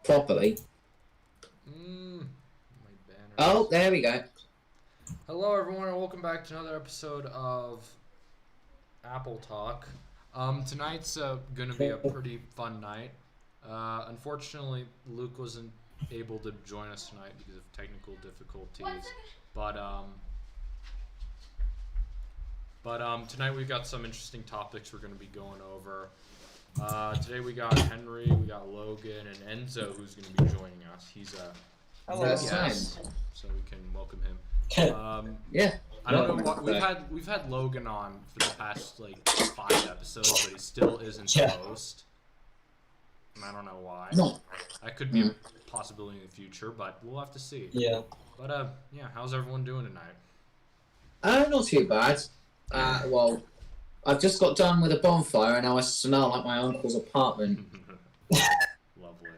properly. My banner. Oh, there we go. Hello, everyone, and welcome back to another episode of AppleTalk. Tonight's gonna be a pretty fun night. Unfortunately, Luke wasn't able to join us tonight because of technical difficulties. But tonight we've got some interesting topics we're gonna be going over. Today we got Henry, we got Logan, and Enzo who's going to be joining us. He's a new guest, so we can welcome him. Yeah. I don't know what we've had Logan on for the past like 5 episodes, but he still isn't the host. And I don't know why. That could be a possibility in the future, but we'll have to see. Yeah. But yeah, how's everyone doing tonight? Not too bad. Well, I've just got done with a bonfire and now I smell like my uncle's apartment. Lovely.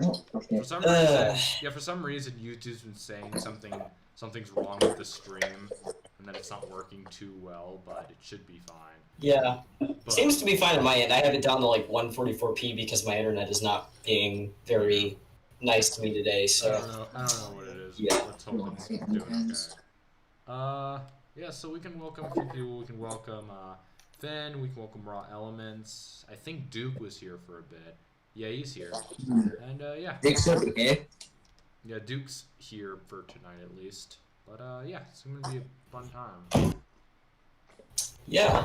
Oh, okay. For some reason, YouTube's been saying something's wrong with the stream, and that it's not working too well, but it should be fine. Yeah, seems to be fine on my end. I have it down to like 144p because my internet is not being very nice to me today. So I don't know what it is. Yeah. Let's hope it's doing okay. Yeah, so we can welcome a few people. We can welcome Finn. We can welcome Raw Elements. I think Duke was here for a bit. Yeah, he's here. And yeah. Duke's over here. Yeah, Duke's here for tonight at least. But yeah, it's gonna be a fun time. yeah,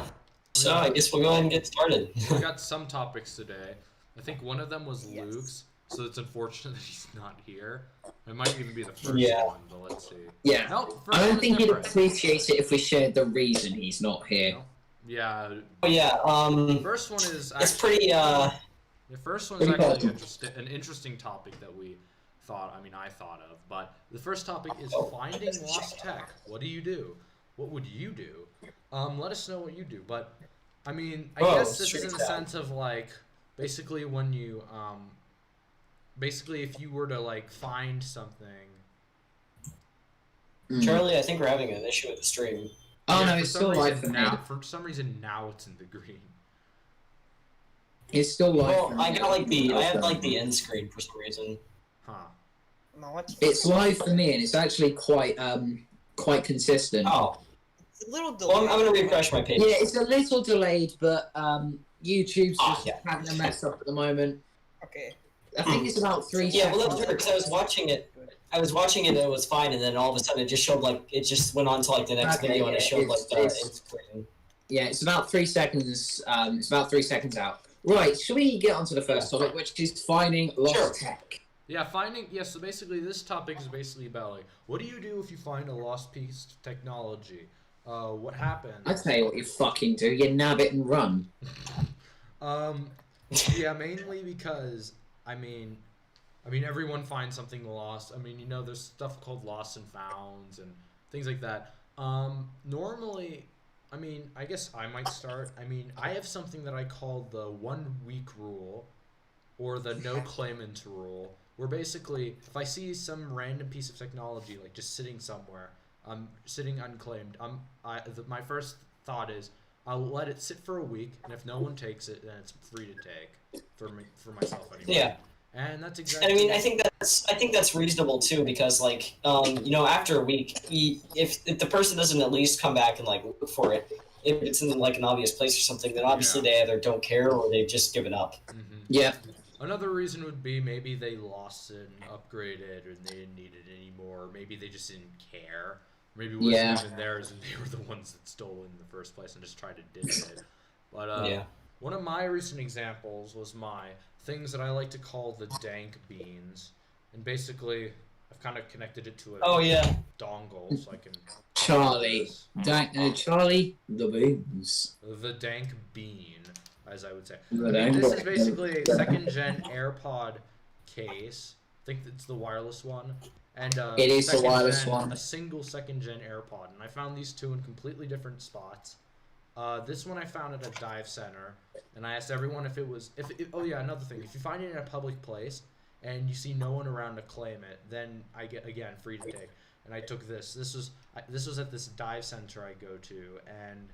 so I guess we'll go ahead and get started. We got some topics today. I think one of them was Luke's, so it's unfortunate that he's not here. It might even be the first one, but let's see. Yeah. Nope, I don't think he'd appreciate it if we shared the reason he's not here. No. Yeah. Oh yeah. The first one is actually, it's pretty. The first one is actually an interesting topic that I thought of. But the first topic is finding lost tech. What do you do? What would you do? Let us know what you do. But I mean, I guess this is in the sense of like basically when you basically if you were to like find something. Charlie, I think we're having an issue with the stream. Oh no, it's still live for now. me. For some reason now it's in the green. It's still live. Well, I got I have like the end screen for some reason. Huh. No, it's live for me, and it's actually quite consistent. Oh. It's a little delayed. Well, I'm gonna refresh my page. Yeah, it's a little delayed, but YouTube's just having a mess up at the moment. Okay. I think it's about 3 seconds. Yeah, well, that's weird because I was watching it. And it was fine, and then all of a sudden it just showed like it just went on to like the next video, and it showed like the end screen. Yeah, it's about 3 seconds. It's about 3 seconds out. Right, should we get onto the first topic, which is finding lost tech? Yeah, so basically this topic is basically about like, what do you do if you find a lost piece of technology? What happens? I tell you what you fucking do, you nab it and run. Yeah, mainly because, I mean, everyone finds something lost. I mean, there's stuff called lost and founds and things like that. Normally, I mean, I guess I might start. I mean, I have something that I call the 1 week rule, or the no claimant rule, where basically, if I see some random piece of technology, like just sitting somewhere, sitting unclaimed, my first thought is, I'll let it sit for a week, and if no one takes it, then it's free to take, for myself anyway. Yeah. And that's exactly. And I mean, I think that's reasonable too, because like, after a week, if the person doesn't at least come back and like look for it, if it's in like an obvious place or something, then obviously they either don't care or they've just given up. Mm-hmm. Yeah. Another reason would be maybe they lost it and upgraded, or they didn't need it anymore. Maybe they just didn't care. Maybe it wasn't even theirs, and they were the ones that stole it in the first place and just tried to ditch it. But one of my recent examples was my things that I like to call the dank beans, and basically I've kind of connected it to a dongle so I can. Charlie, Charlie, the beans. The dank bean, as I would say. This is basically a second-gen AirPod case. I think it's the wireless one. And it is the wireless one. A single second-gen AirPod, and I found these two in completely different spots. This one I found at a dive center, and I asked everyone if it was. Oh yeah, another thing. If you find it in a public place and you see no one around to claim it, then I get again free to take. And I took this. This was at this dive center I go to, and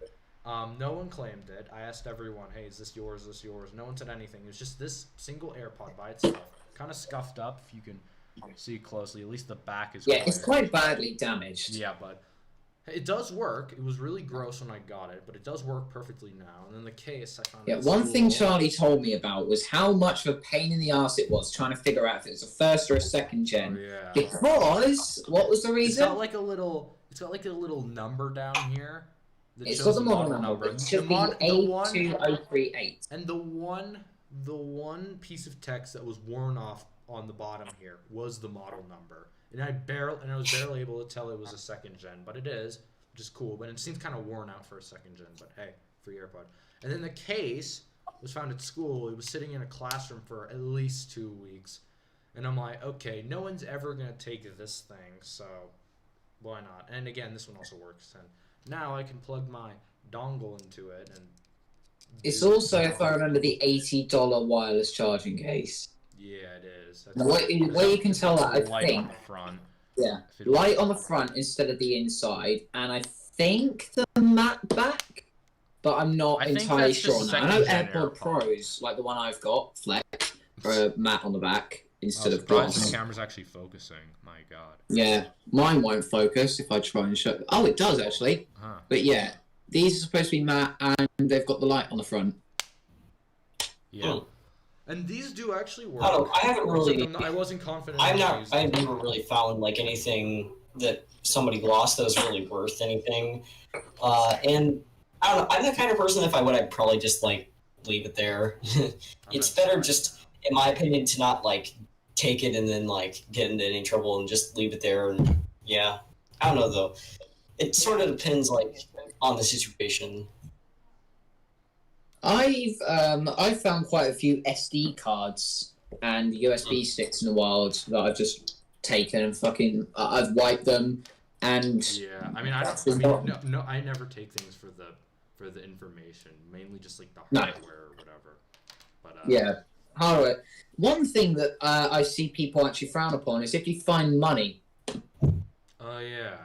No one claimed it. I asked everyone, hey, is this yours? Is this yours? No one said anything. It was just this single AirPod by itself. Kind of scuffed up, if you can see closely. At least the back is Yeah, clear. it's quite badly damaged. Yeah, but it does work. It was really gross when I got it, but it does work perfectly now. And then the case, I found Yeah, at one thing school. Charlie told me about was how much of a pain in the ass it was trying to figure out if it was a first or a second gen. Oh, yeah. Because what was the It's reason? got like a little number down here. That It's shows got the the model number. It should be the one, A2038. and the one piece of text that was worn off on the bottom here was the model number, and I was barely able to tell it was a second gen, but it is, which is cool. But it seems kind of worn out for a second gen. But hey, free AirPod. And then the case was found at school. It was sitting in a classroom for at least 2 weeks, and I'm like, okay, no one's ever gonna take this thing, so why not? And again, this one also works, and now I can plug my dongle into it and. It's also, if I remember, the $80 wireless charging case. Yeah, it is. That's The way you can tell that, I light think. on the front. Yeah, If it- light on the front instead of the inside, and I think the matte back, but I'm not I think entirely that's sure on just that. I know second-gen AirPod AirPod. Pros, like the one I've got, Flex, are matte on the back instead I'm of surprised gloss. the camera's actually focusing. My God. Yeah, mine won't focus if I try and show. Oh, it does actually. Huh. But yeah, these are supposed to be matte, and they've got the light on the front. Yeah. And these do actually work. I don't know. I haven't really. I wasn't confident. I've enough to not. use I've them. never really found like anything that somebody lost that was really worth anything. And I don't know. I'm the kind of person, if I would, I'd probably just like leave it there. It's better, just in my opinion, to not like take it and then like get into any trouble and just leave it there. And yeah, I don't know though. It sort of depends like on the situation. I've found quite a few SD cards and USB sticks in the wild that I've just taken and fucking I've wiped them and Yeah, I mean, I That's don't. I mean, important. no, I never take things for the information. Mainly just like the No. hardware or whatever. But yeah. Alright. One thing that I see people actually frown upon is if you find money. Oh yeah.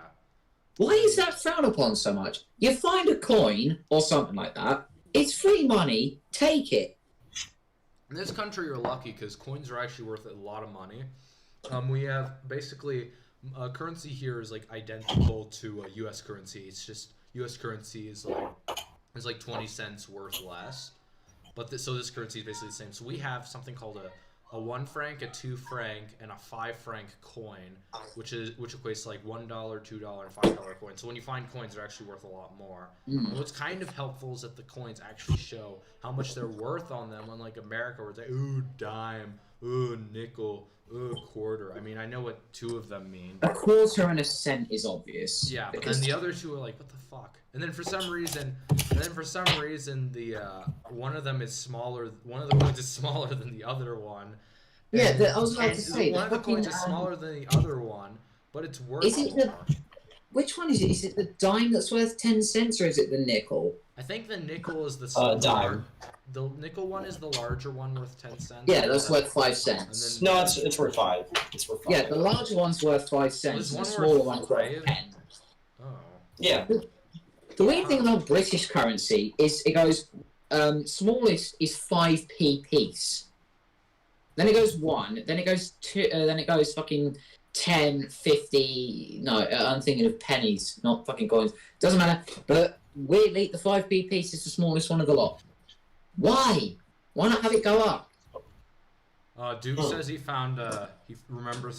Why is that frowned upon so much? You find a coin or something like that. It's free money. Take it. In this country, you're lucky because coins are actually worth a lot of money. We have basically currency here is like identical to U.S. currency. It's just U.S. currency is like 20 cents worth less. But so this currency is basically the same. So we have something called a 1 franc, a 2 franc, and a 5 franc coin, which equates to like $1, $2, and $5 coins. So when you find coins, they're actually worth a lot more. And what's kind of helpful is that the coins actually show how much they're worth on them. Unlike America, where it's like, ooh, dime, ooh, nickel, ooh, quarter. I mean, I know what 2 of them mean. A quarter and a cent is obvious. Yeah, but because then the other 2 are like, what the fuck? And then for some reason, the one of them is smaller. One of the coins is smaller than the other one. Yeah, And- I was about to and say, one of the coins is fucking, smaller than the other one, but it's worth Is it the- more. Which one is it? Is it the dime that's worth 10 cents or is it the nickel? I think the nickel is the Dime. The nickel one is the larger one worth 10 cents. Yeah, that's worth 5 And cents. then- No, it's worth 5. It's worth 5. Yeah, the larger one's worth 5 cents Was and one the smaller worth one's worth 5? 10. Oh. Yeah. The weird thing about British currency is it goes, smallest is 5p piece. Then it goes 1, then it goes 2, then it goes fucking 10, 50, no, I'm thinking of pennies, not fucking coins. Doesn't matter, but weirdly, the 5p piece is the smallest one of the lot. Why? Why not have it go up? Duke says he found he remembered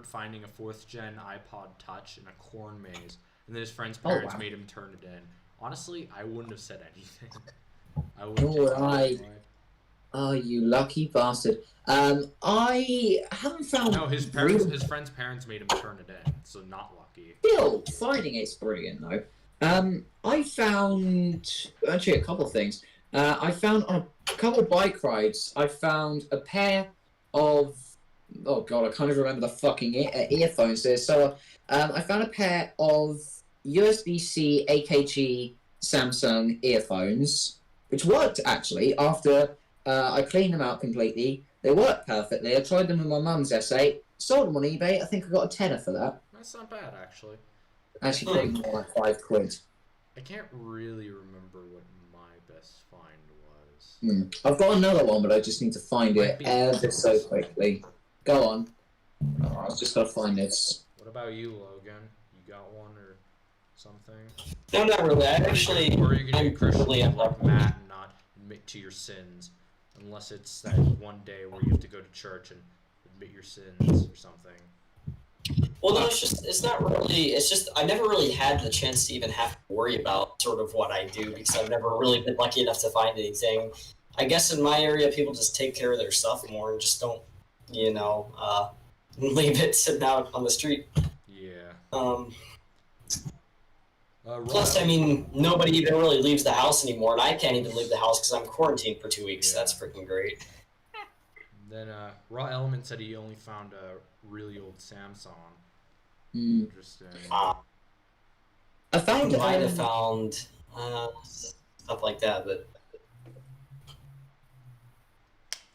finding a 4th gen iPod Touch in a corn maze, and then his friend's parents wow. made him turn it in. Honestly, I wouldn't have said anything. I Nor wouldn't. would I. Oh, you lucky bastard. I haven't found. No, his friend's parents made him turn it in, so not lucky. Still, finding it's brilliant though. I found actually a couple of things. I found on a couple of bike rides. I found a pair of. Oh god, I can't even remember the fucking earphones there. So, I found a pair of USB-C AKG Samsung earphones, which worked actually after I cleaned them out completely. They worked perfectly. I tried them with my mum's essay, sold them on eBay. I think I got a tenner for that. That's not bad, actually. Actually, probably more like £5. I can't really remember what my best find was. I've got another one, but I just need to find Might it be ever yours. so quickly. Go on. Oh, I've just got to find this. What about you, Logan? You got one or something? No, not really. I actually. Or are you gonna be I'm Christian really like Matt and not admit to your sins, unless it's that one day where you have to go to church and admit your sins or something. Well, no, it's not really, it's just, I never really had the chance to even have to worry about sort of what I do because I've never really been lucky enough to find anything. I guess in my area, people just take care of their stuff more and just don't, leave it sitting out on the street. Yeah. Plus, I mean, nobody even really leaves the house anymore, and I can't even leave the house because I'm quarantined for 2 weeks. Yeah. That's freaking great. Then Raw Element said he only found a really old Samsung. Mm. Interesting. I found Might have found stuff like that, but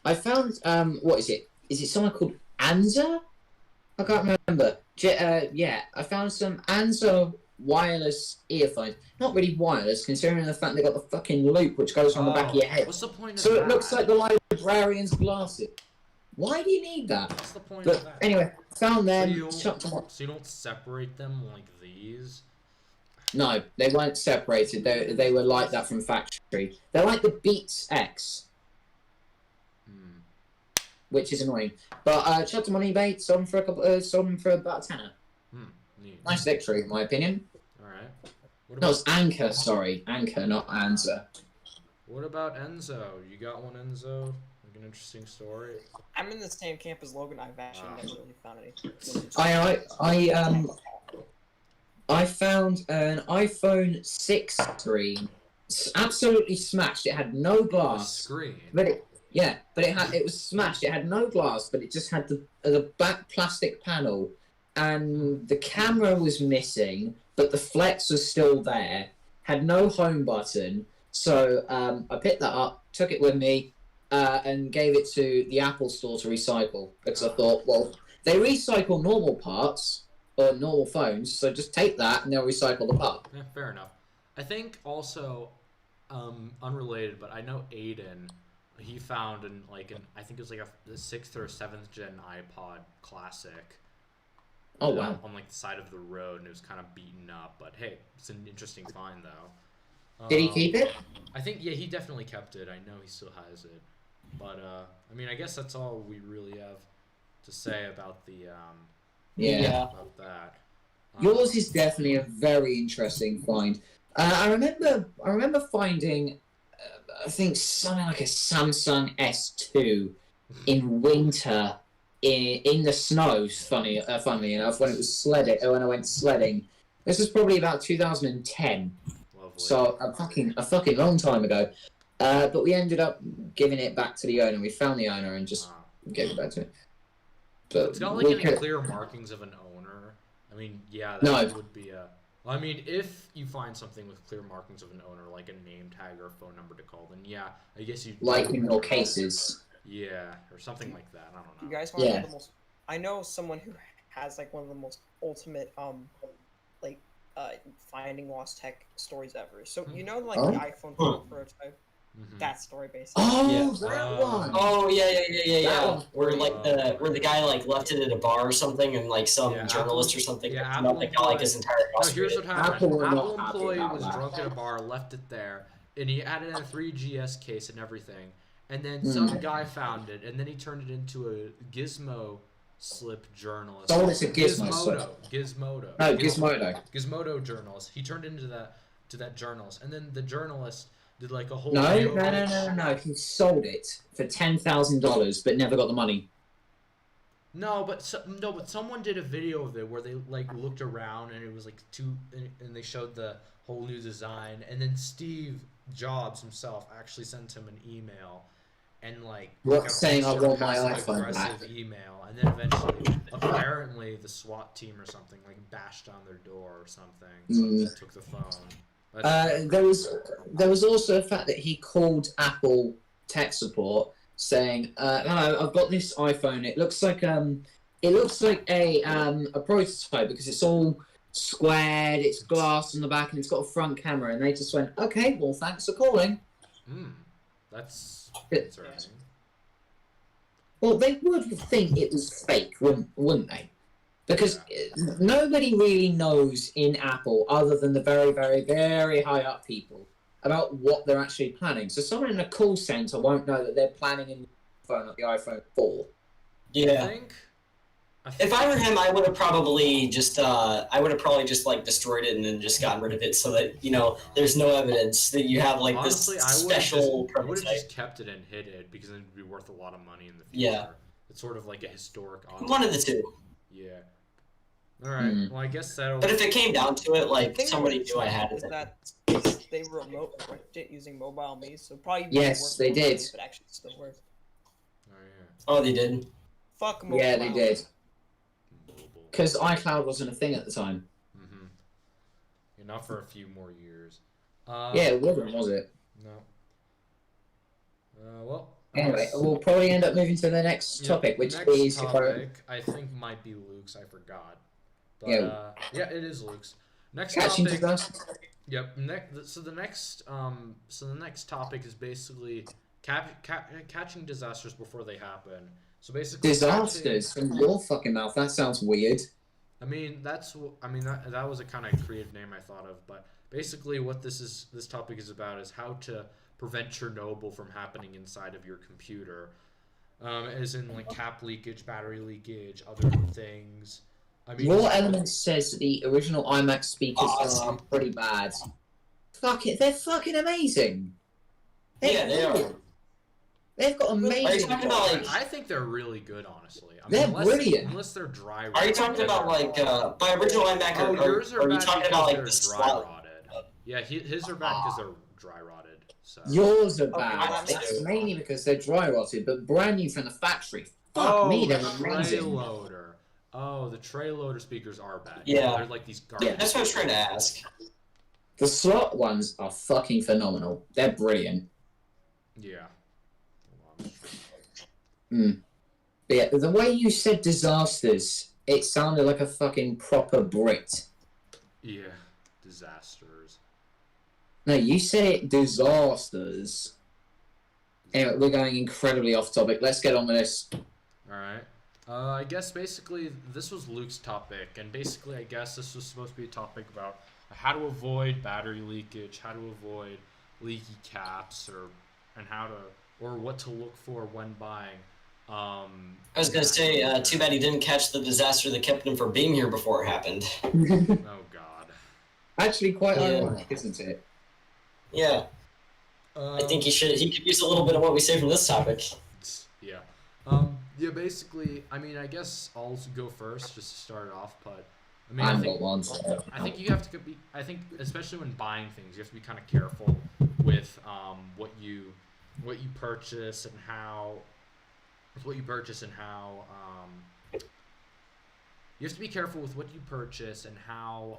I found what is it? Is it someone called Anza? I can't remember. Yeah, I found some Anza wireless earphones. Not really wireless, considering the fact they got the fucking loop which goes on the back of your head. What's the point of So that? it looks like the librarian's glasses. Why do you need that? What's the point But of that? anyway, found them. So you don't separate them like these? No, they weren't separated. They were like that from factory. They're like the Beats X, which is annoying. But chucked them on eBay, sold them for about a tenner. Neat. Nice victory, in my opinion. All right. What No, about it's Anchor. Sorry, Anchor, not Anza. what about Enzo? You got one, Enzo? Like an interesting story. I'm in the same camp as Logan. I've actually never really found anything. I found an iPhone 6 screen, absolutely smashed. It had no The glass, screen. but it was smashed. It had no glass, but it just had the back plastic panel, and the camera was missing, but the flex was still there. Had no home button, so I picked that up, took it with me, and gave it to the Apple store to recycle because I thought, well, they recycle normal parts or normal phones, so just take that and they'll recycle the part. Yeah, fair enough. I think also, unrelated, but I know Aiden, he found I think it was like a 6th or 7th gen iPod Classic. Oh wow! On like the side of the road, and it was kind of beaten up. But hey, it's an interesting find though. Did he keep it? I think he definitely kept it. I know he still has it. But I mean, I guess that's all we really have to say about the about that. Yours is definitely a very interesting find. I remember finding, I think something like a Samsung S2 in winter in the snows. Funnily enough, when I went sledding. This was probably about 2010. Lovely. So a fucking long time ago. But we ended up giving it back to the owner. We found the owner and just gave it back to him. But it's got like any clear markings of an owner. I mean, yeah, that would be a. Well, I mean, if you find something with clear markings of an owner, like a name tag or a phone number to call, then yeah, I guess you. Like in your cases. Yeah, or something like that. I don't know. You guys want to know the most? I know someone who has like one of the most ultimate finding lost tech stories ever. So you know the iPhone 4 prototype. That story basically. Oh, that one. Oh yeah. Where That where the guy like left it at a bar or something, and like some journalist or something got like his entire house. No, here's what happened. Apple Apple employee was drunk at a bar, left it there, and he added a 3GS case and everything. And then some guy found it, and then he turned it into a Gizmo slip journalist. Oh, it's a Gizmo slip. Gizmodo. No, Gizmodo. Gizmodo journalist. He turned into that journalist, and then the journalist did like a whole. No. He sold it for $10,000, but never got the money. No, but someone did a video of it where they like looked around and it was like and they showed the whole new design, and then Steve Jobs himself actually sent him an email. And like saying I want my iPhone aggressive back. email, and then eventually, apparently, the SWAT team or something like bashed on their door or something, took the phone. There was also the fact that he called Apple tech support saying, "Hello, I've got this iPhone. It looks like a prototype because it's all squared, it's glass on the back, and it's got a front camera. And they just went, okay, well, thanks for calling. That's Yeah. interesting. Well, they would think it was fake, wouldn't they? Because nobody really knows in Apple, other than the very, very, very high up people, about what they're actually planning. So someone in a call center won't know that they're planning in the iPhone, like the iPhone 4. Yeah. I think if I were him, I would have probably just like destroyed it and then just gotten rid of it, so that there's no evidence that you have like honestly, this special I would have prototype. just kept it and hid it because then it'd be worth a lot of money in the future. Yeah. It's sort of like a historic object. One of the two. Yeah. All right. Well, I guess that'll. But if it came down to it, like thing somebody with knew I had is it. that they remote corrected it using mobile me, so probably Yes, they did. if it actually still worked. Oh yeah. Oh, they did. Fuck mobile. Yeah, they did. Mobile. Because iCloud wasn't a thing at the time. Yeah, not for a few more years. Yeah, it wasn't, was it? No. Well. Anyway, we'll probably end up moving to the next topic, which next is topic, I think might be Luke's. I forgot. But, yeah, it is Luke's. Next catching topic. disasters. Yep. So the next topic is basically catching disasters before they happen. So basically, Disasters from your fucking mouth. That sounds weird. I mean, that was a kind of creative name I thought of, but basically, what this topic is about is how to prevent Chernobyl from happening inside of your computer, as in like cap leakage, battery leakage, other things. I mean, Raw Elements says that the original iMac speakers are pretty bad. Fuck it, they're fucking amazing. Yeah, they are. They've got amazing. Are you talking about like? I think they're really good, honestly. I They're mean, brilliant. Unless they're dry. Are you talking about like by original iMac? Oh, yours are are you bad talking because about like they're the dry slot? rotted. Yeah, his are bad because they're dry rotted. So. Yours are bad. Okay, That's mainly because they're dry rotted, but brand new from the factory. Fuck me, they're tray amazing. loader. Oh, the tray loader speakers are bad. Yeah. They're like these garbage. Yeah, that's what I was trying to ask. The slot ones are fucking phenomenal. They're brilliant. Yeah. But yeah, the way you said disasters, it sounded like a fucking proper Brit. Yeah. Disasters. No, you said it disasters. Anyway, we're going incredibly off topic. Let's get on with this. Alright. I guess basically this was Luke's topic, and basically I guess this was supposed to be a topic about how to avoid battery leakage, how to avoid leaky caps, or what to look for when buying. I was gonna say, too bad he didn't catch the disaster that kept him from being here before it happened. Oh God. Actually, quite ironic, isn't it? Yeah. I think he could use a little bit of what we say from this topic. Yeah. Yeah, basically, I mean, I guess I'll go first just to start it off, but I mean, I think you have to be, I think, especially when buying things, you have to be kind of careful with what you purchase and how you have to be careful with what you purchase and how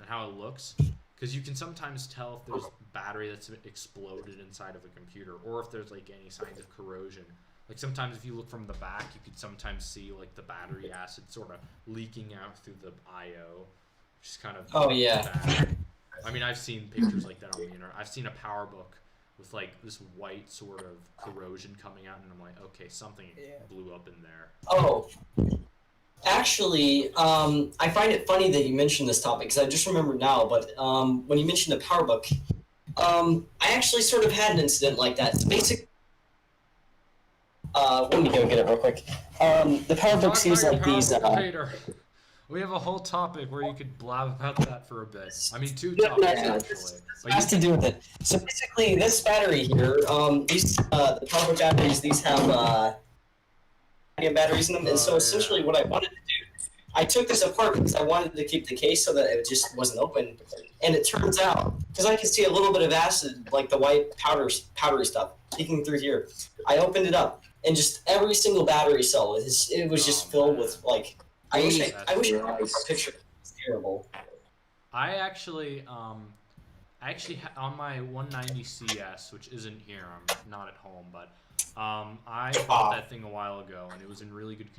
it looks, because you can sometimes tell if there's battery that's exploded inside of a computer, or if there's like any signs of corrosion. Like sometimes if you look from the back, you could sometimes see like the battery acid sort of leaking out through the I/O, which is kind of bad. I mean, I've seen pictures like that on the internet. I've seen a PowerBook with like this white sort of corrosion coming out, and I'm like, okay, something blew up in there. Oh, actually, I find it funny that you mentioned this topic, because I just remembered now, but when you mentioned the PowerBook, I actually sort of had an incident like that. It's basic. Let me go get it real quick. The PowerBooks use like these. We have a whole topic where you could blab about that for a bit. I mean, two topics actually. This has to do with it. So basically, this battery here, these the PowerBook batteries, these have batteries in them, and so essentially, what I wanted to do, I took this apart because I wanted to keep the case so that it just wasn't open. And it turns out, because I could see a little bit of acid, like the white powdery stuff, leaking through here. I opened it up, and just every single battery cell, it was just filled with like. I wish I could have a picture. It's terrible. I actually on my 190 CS, which isn't here, I'm not at home, but I bought that thing a while ago, and it was in really good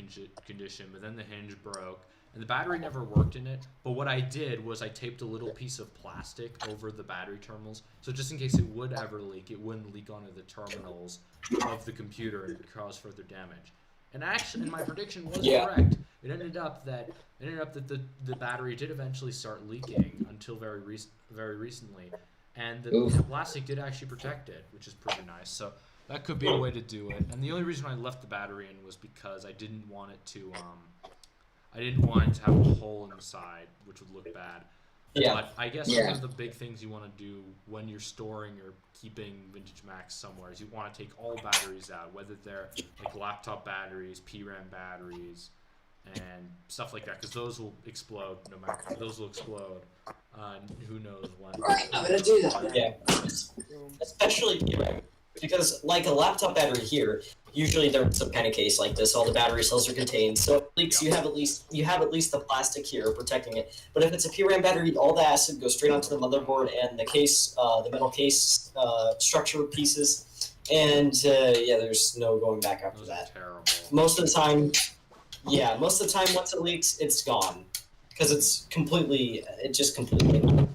condition. But then the hinge broke, and the battery never worked in it. But what I did was I taped a little piece of plastic over the battery terminals, so just in case it would ever leak, it wouldn't leak onto the terminals of the computer and cause further damage. And actually, my prediction was correct. It ended up that the battery did eventually start leaking until very recently, and the plastic did actually protect it, which is pretty nice. So that could be a way to do it. And the only reason I left the battery in was because I didn't want it to have a hole in the side, which would look bad. Yeah. But I guess one of the big things you want to do when you're storing or keeping vintage Macs somewhere is you want to take all batteries out, whether they're like laptop batteries, PRAM batteries, and stuff like that, because those will explode. Those will explode. Who knows when? Right, I'm gonna do that. Yeah, especially PRAM, because like a laptop battery here, usually they're in some kind of case like this. All the battery cells are contained, so if it leaks, you have at least the plastic here protecting it. But if it's a PRAM battery, all the acid goes straight onto the motherboard and the case, the metal case structure pieces, and there's no going back after that. Terrible. Most of the time, once it leaks, it's gone, because it just completely.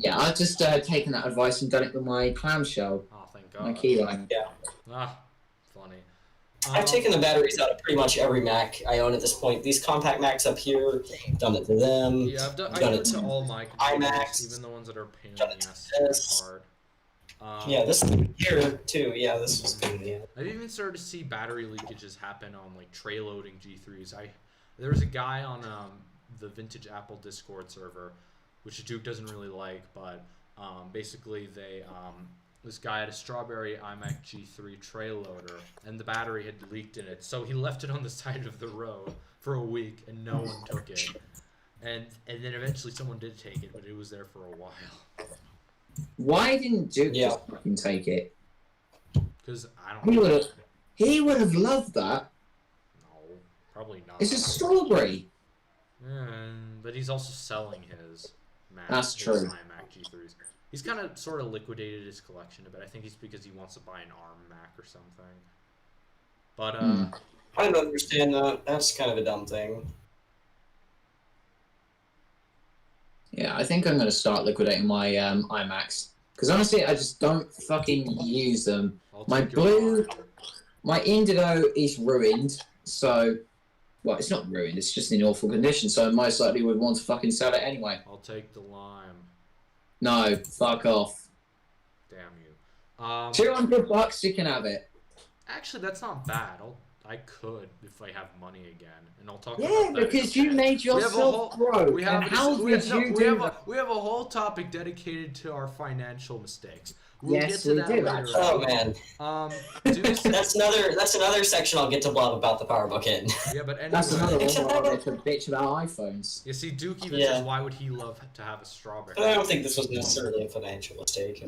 Yeah, I've just taken that advice and done it with my clamshell. Oh, thank God. My keyline. Yeah. Funny. I've taken the batteries out of pretty much every Mac I own at this point. These compact Macs up here, done it to them. Yeah, I've done it to all my computers, iMacs, even the ones that are a pain in the ass to take apart. This here too. Yeah, this was good. Yeah. I've even started to see battery leakages happen on like tray loading G3s. There was a guy on the Vintage Apple Discord server, which Duke doesn't really like, but basically this guy had a Strawberry iMac G3 tray loader, and the battery had leaked in it, so he left it on the side of the road for a week, and no one took it. And then eventually someone did take it, but it was there for a while. Why didn't Duke just fucking take it? Because I don't know. He would have loved that. No, probably not. It's a strawberry. But he's also selling his Mac. That's true. His iMac G3s. He's kind of sort of liquidated his collection a bit. I think it's because he wants to buy an ARM Mac or something. But I don't understand that. That's kind of a dumb thing. Yeah, I think I'm going to start liquidating my iMacs. Because honestly, I just don't fucking use them. My Indigo is ruined, so... Well, it's not ruined, it's just in awful condition, so I most likely would want to fucking sell it anyway. I'll take the lime. No, fuck off. Damn you. $200, you can have it. Actually, that's not bad. I could if I have money again, and I'll talk about that. Yeah, because you made yourself broke. We have a whole topic dedicated to our financial mistakes. We'll get to that later. Oh man. That's another section I'll get to blab about the PowerBook in. Yeah, but anyway. That's another one where I'll get to bitch about iPhones. You see, Duke even says, why would he love to have a strawberry? But I don't think this was necessarily a financial mistake.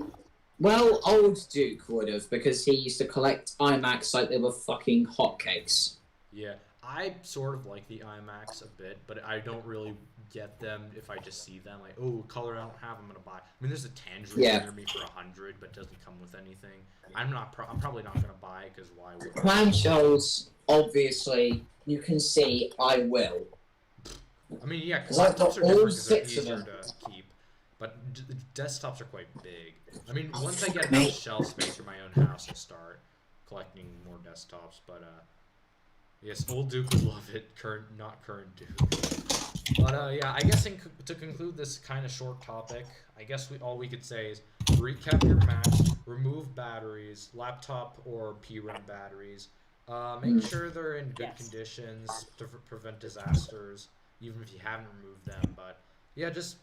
Well, old Duke would have, because he used to collect iMacs like they were fucking hotcakes. Yeah, I sort of like the iMacs a bit, but I don't really get them if I just see them. Like, oh, color I don't have, I'm gonna buy. I mean, there's a Tangerine near me for $100, but it doesn't come with anything. I'm probably not gonna buy because why would? Clamshells, obviously, you can see I will. I mean, yeah, because laptops are different because they're easier to keep. But desktops are quite big. I mean, once I get enough shelf space for my own house, I'll start collecting more desktops. But yes, old Duke would love it. Not current Duke. But yeah, I guess to conclude this kind of short topic, I guess all we could say is recap your Mac, remove batteries, laptop or PRAM batteries. Make sure they're in good conditions to prevent disasters, even if you haven't removed them. But yeah, just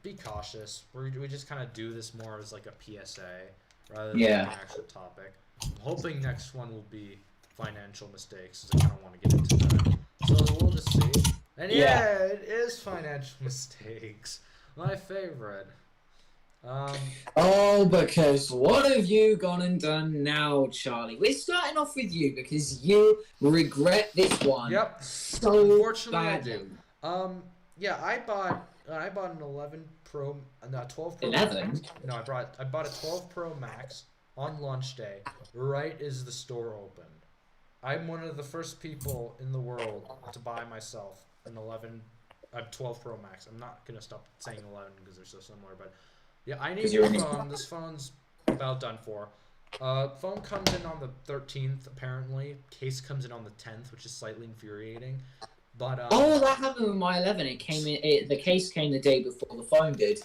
be cautious. We just kind of do this more as like a PSA rather than an actual topic. I'm hoping next one will be financial mistakes, because I kind of want to get into that. So we'll just see. And yeah, it is financial mistakes. My favorite. Because what have you gone and done now, Charlie? We're starting off with you because you regret this one. Yep. So unfortunately, badly. I do. Yeah, I bought an 11 Pro, no, 12 Pro. 11? No, I bought a 12 Pro Max on launch day, right as the store opened. I'm one of the first people in the world to buy myself an 12 Pro Max. I'm not gonna stop saying 11 because they're so similar, but yeah, I need a phone. This phone's about done for. Phone comes in on the 13th apparently. Case comes in on the 10th, which is slightly infuriating. But oh, that happened with my 11. It came in. The case came the day before the phone did.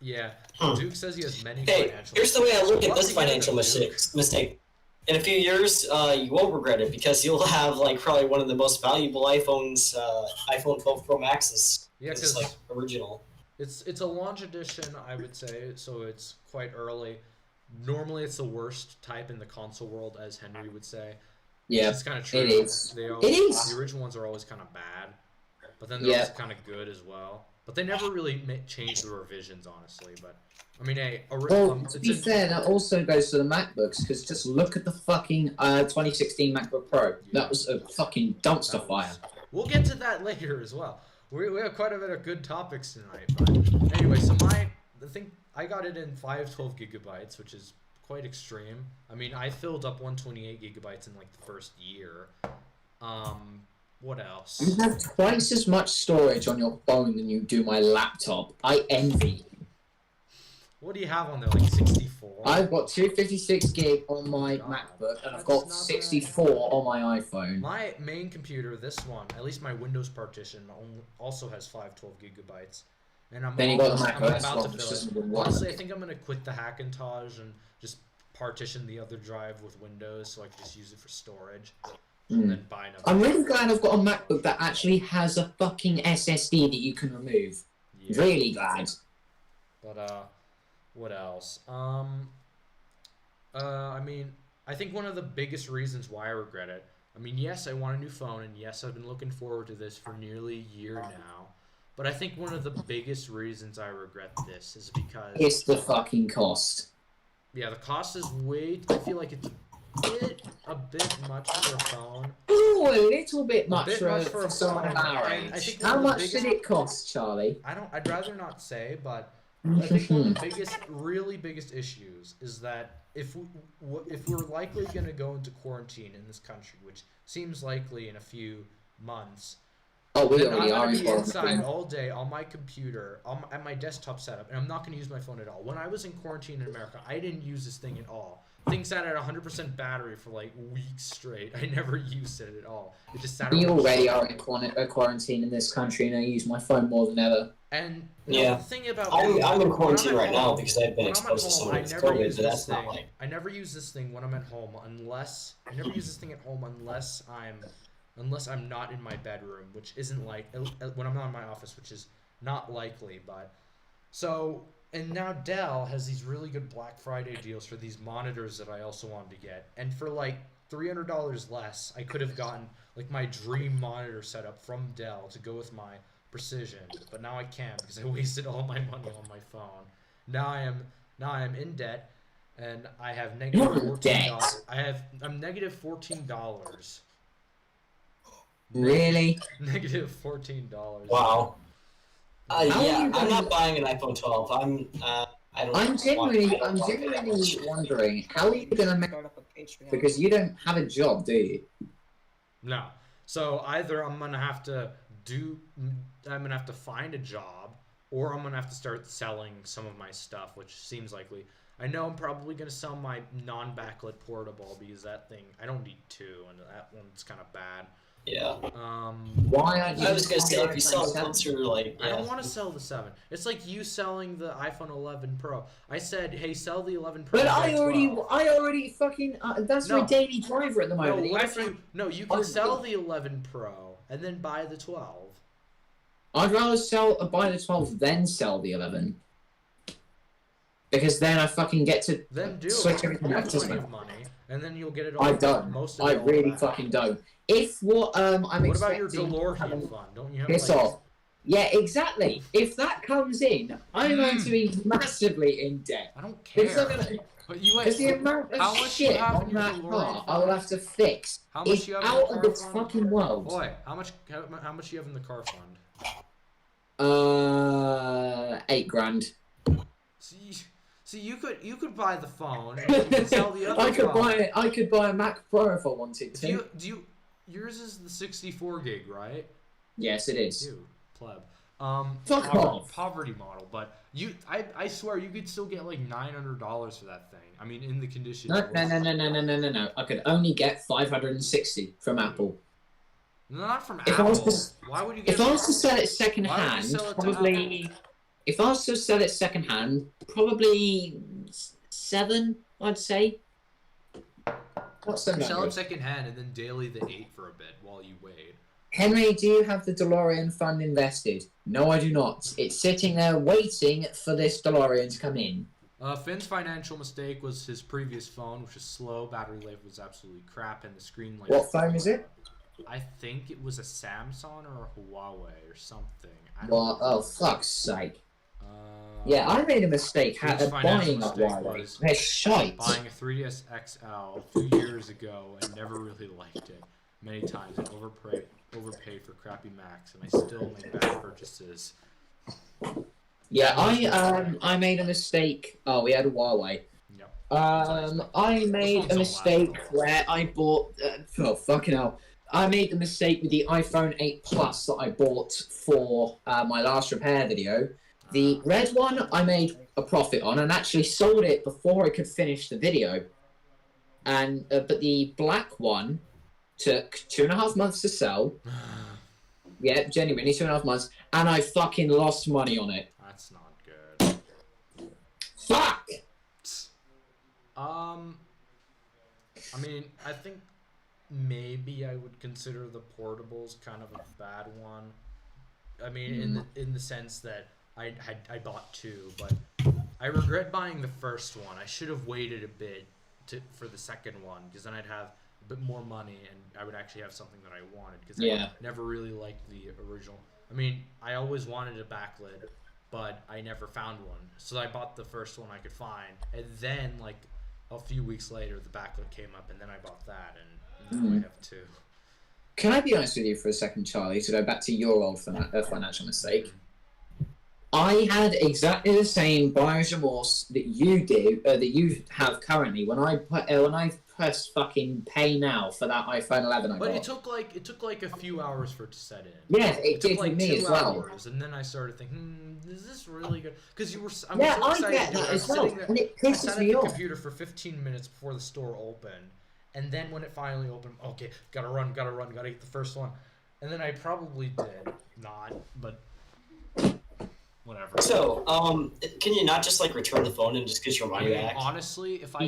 Yeah, Duke says he has many Hey, financial. here's the way I look at this financial mistake. In a few years, you won't regret it because you'll have like probably one of the most valuable iPhones, iPhone 12 Pro Maxes. Yeah, it's like original. It's a launch edition, I would say, so it's quite early. Normally, it's the worst type in the console world, as Henry would say. Yeah, it's kind of true. it is. It is. The original ones are always kind of bad, but then they're also kind of good as well. But they never really changed the revisions, honestly. But I mean, hey, to be fair, that also goes to the MacBooks because just look at the fucking 2016 MacBook Pro. Yeah. That was a fucking dumpster fire. We'll get to that later as well. We have quite a bit of good topics tonight. But anyway, so I got it in 512 gigabytes, which is quite extreme. I mean, I filled up 128 gigabytes in like the first year. What else? You have twice as much storage on your phone than you do my laptop. I envy you. What do you have on there, like 64? I've got 256 gig on my MacBook, and I've got 64 on my iPhone. My main computer, this one, at least my Windows partition, also has 512 gigabytes. And I'm about to fill it. Honestly, I think I'm going to quit the Hackintosh and just partition the other drive with Windows so I can just use it for storage. And then buy another. I'm really glad I've got a MacBook that actually has a fucking SSD that you can remove. Yeah. Really glad. But, what else? I mean, I think one of the biggest reasons why I regret it, I mean, yes, I want a new phone, and yes, I've been looking forward to this for nearly a year now. But I think one of the biggest reasons I regret this is because... It's the fucking cost. Yeah, the cost is way... I feel like it's a bit much for a phone. Ooh, a little bit much for someone of our age. How much did it cost, Charlie? I'd rather not say, but I think one of the really biggest issues is that if we're likely going to go into quarantine in this country, which seems likely in a few months... Oh, we already are. I'm going to be inside all day on my computer, at my desktop setup, and I'm not going to use my phone at all. When I was in quarantine in America, I didn't use this thing at all. Thing sat at 100% battery for like weeks straight. I never used it at all. It just sat. We already are in quarantine in this country, and I use my phone more than ever. And the thing about I'm in quarantine right now because I've been exposed to someone with COVID, but that's not like. I never use this thing when I'm at home unless I'm not in my bedroom, which isn't like when I'm not in my office, which is not likely. But so. And now Dell has these really good Black Friday deals for these monitors that I also wanted to get. And for like $300 less, I could have gotten like my dream monitor setup from Dell to go with my Precision. But now I can't because I wasted all my money on my phone. Now I am in debt, and I have negative $14. I'm negative $14. Really? Negative $14. Wow. Yeah, I'm not buying an iPhone 12. I'm genuinely wondering how are you gonna make because you don't have a job, do you? No. So either I'm gonna have to find a job, or I'm gonna have to start selling some of my stuff, which seems likely. I know I'm probably gonna sell my non-backlit portable because that thing I don't need two, and that one's kind of bad. Yeah. Why aren't you? I was gonna say if you sell it closer, like. Yeah. I don't want to sell the 7. It's like you selling the iPhone 11 Pro. I said, hey, sell the 11 Pro. But I already fucking. That's my daily driver at the moment. You can sell the 11 Pro and then buy the 12. I'd rather buy the 12 then sell the 11. Because then I fucking get to switch everything back to money, and then you'll get it all. I don't. I really fucking don't. If what I'm what expecting... What about your DeLorean fund? Don't you have piss off. Yeah, exactly. If that comes in, I'm going to be massively in debt. I don't care. Because the amount of shit on that car I will have to fix is out of this fucking world. Boy, how much do you have in the car fund? $8 grand. See, you could buy the phone and you could sell the other phone. I could buy a Mac Pro if I wanted to. Yours is the 64 gig, right? Yes, it is. Dude, pleb. Fuck off. Poverty model, but I swear you could still get like $900 for that thing. I mean, in the condition. No. I could only get 560 from Apple. Not from Apple. Why would you get? If I was to sell it secondhand, probably. If I was to sell it secondhand, probably 7, I'd say. What's the number? Sell it secondhand and then daily the 8 for a bit while you wait. Henry, do you have the DeLorean fund invested? No, I do not. It's sitting there waiting for this DeLorean to come in. Finn's financial mistake was his previous phone, which was slow. Battery life was absolutely crap, and the screen light. What phone is it? I think it was a Samsung or a Huawei or something. Well, oh, fuck's sake. Yeah, I made a mistake buying a Huawei. They're shite. Buying a 3DS XL 2 years ago and never really liked it. Many times I overpaid for crappy Macs, and I still make bad purchases. Yeah, I made a mistake. Oh, we had a Huawei. Yep. I made a mistake where I bought. Oh, fucking hell. I made the mistake with the iPhone 8 Plus that I bought for my last repair video. The red one I made a profit on and actually sold it before I could finish the video. And but the black one took 2.5 months to sell. Yeah, genuinely 2.5 months, and I fucking lost money on it. That's not good. Fuck! I mean, I think maybe I would consider the portables kind of a bad one. I mean, in the sense that I bought 2, but I regret buying the first one. I should have waited a bit for the second one, because then I'd have a bit more money and I would actually have something that I wanted, because I never really liked the original. I mean, I always wanted a backlit, but I never found one. So I bought the first one I could find, and then like a few weeks later the backlit came up, and then I bought that, and now I have 2. Can I be honest with you for a second, Charlie, to go back to your old financial mistake? I had exactly the same buyer's remorse that you do, that you have currently. When I pressed fucking pay now for that iPhone 11 I got. But it took like a few hours for it to set in. Yeah, it did took like for me 2 as well. hours, and then I started thinking, is this really good? Because you were, I get that as well, and it pisses me off. I sat at the computer for 15 minutes before the store opened, and then when it finally opened, okay, gotta get the first one, and then I probably did not, but. Whatever. So, can you not just like return the phone and just get your money back? Honestly, if I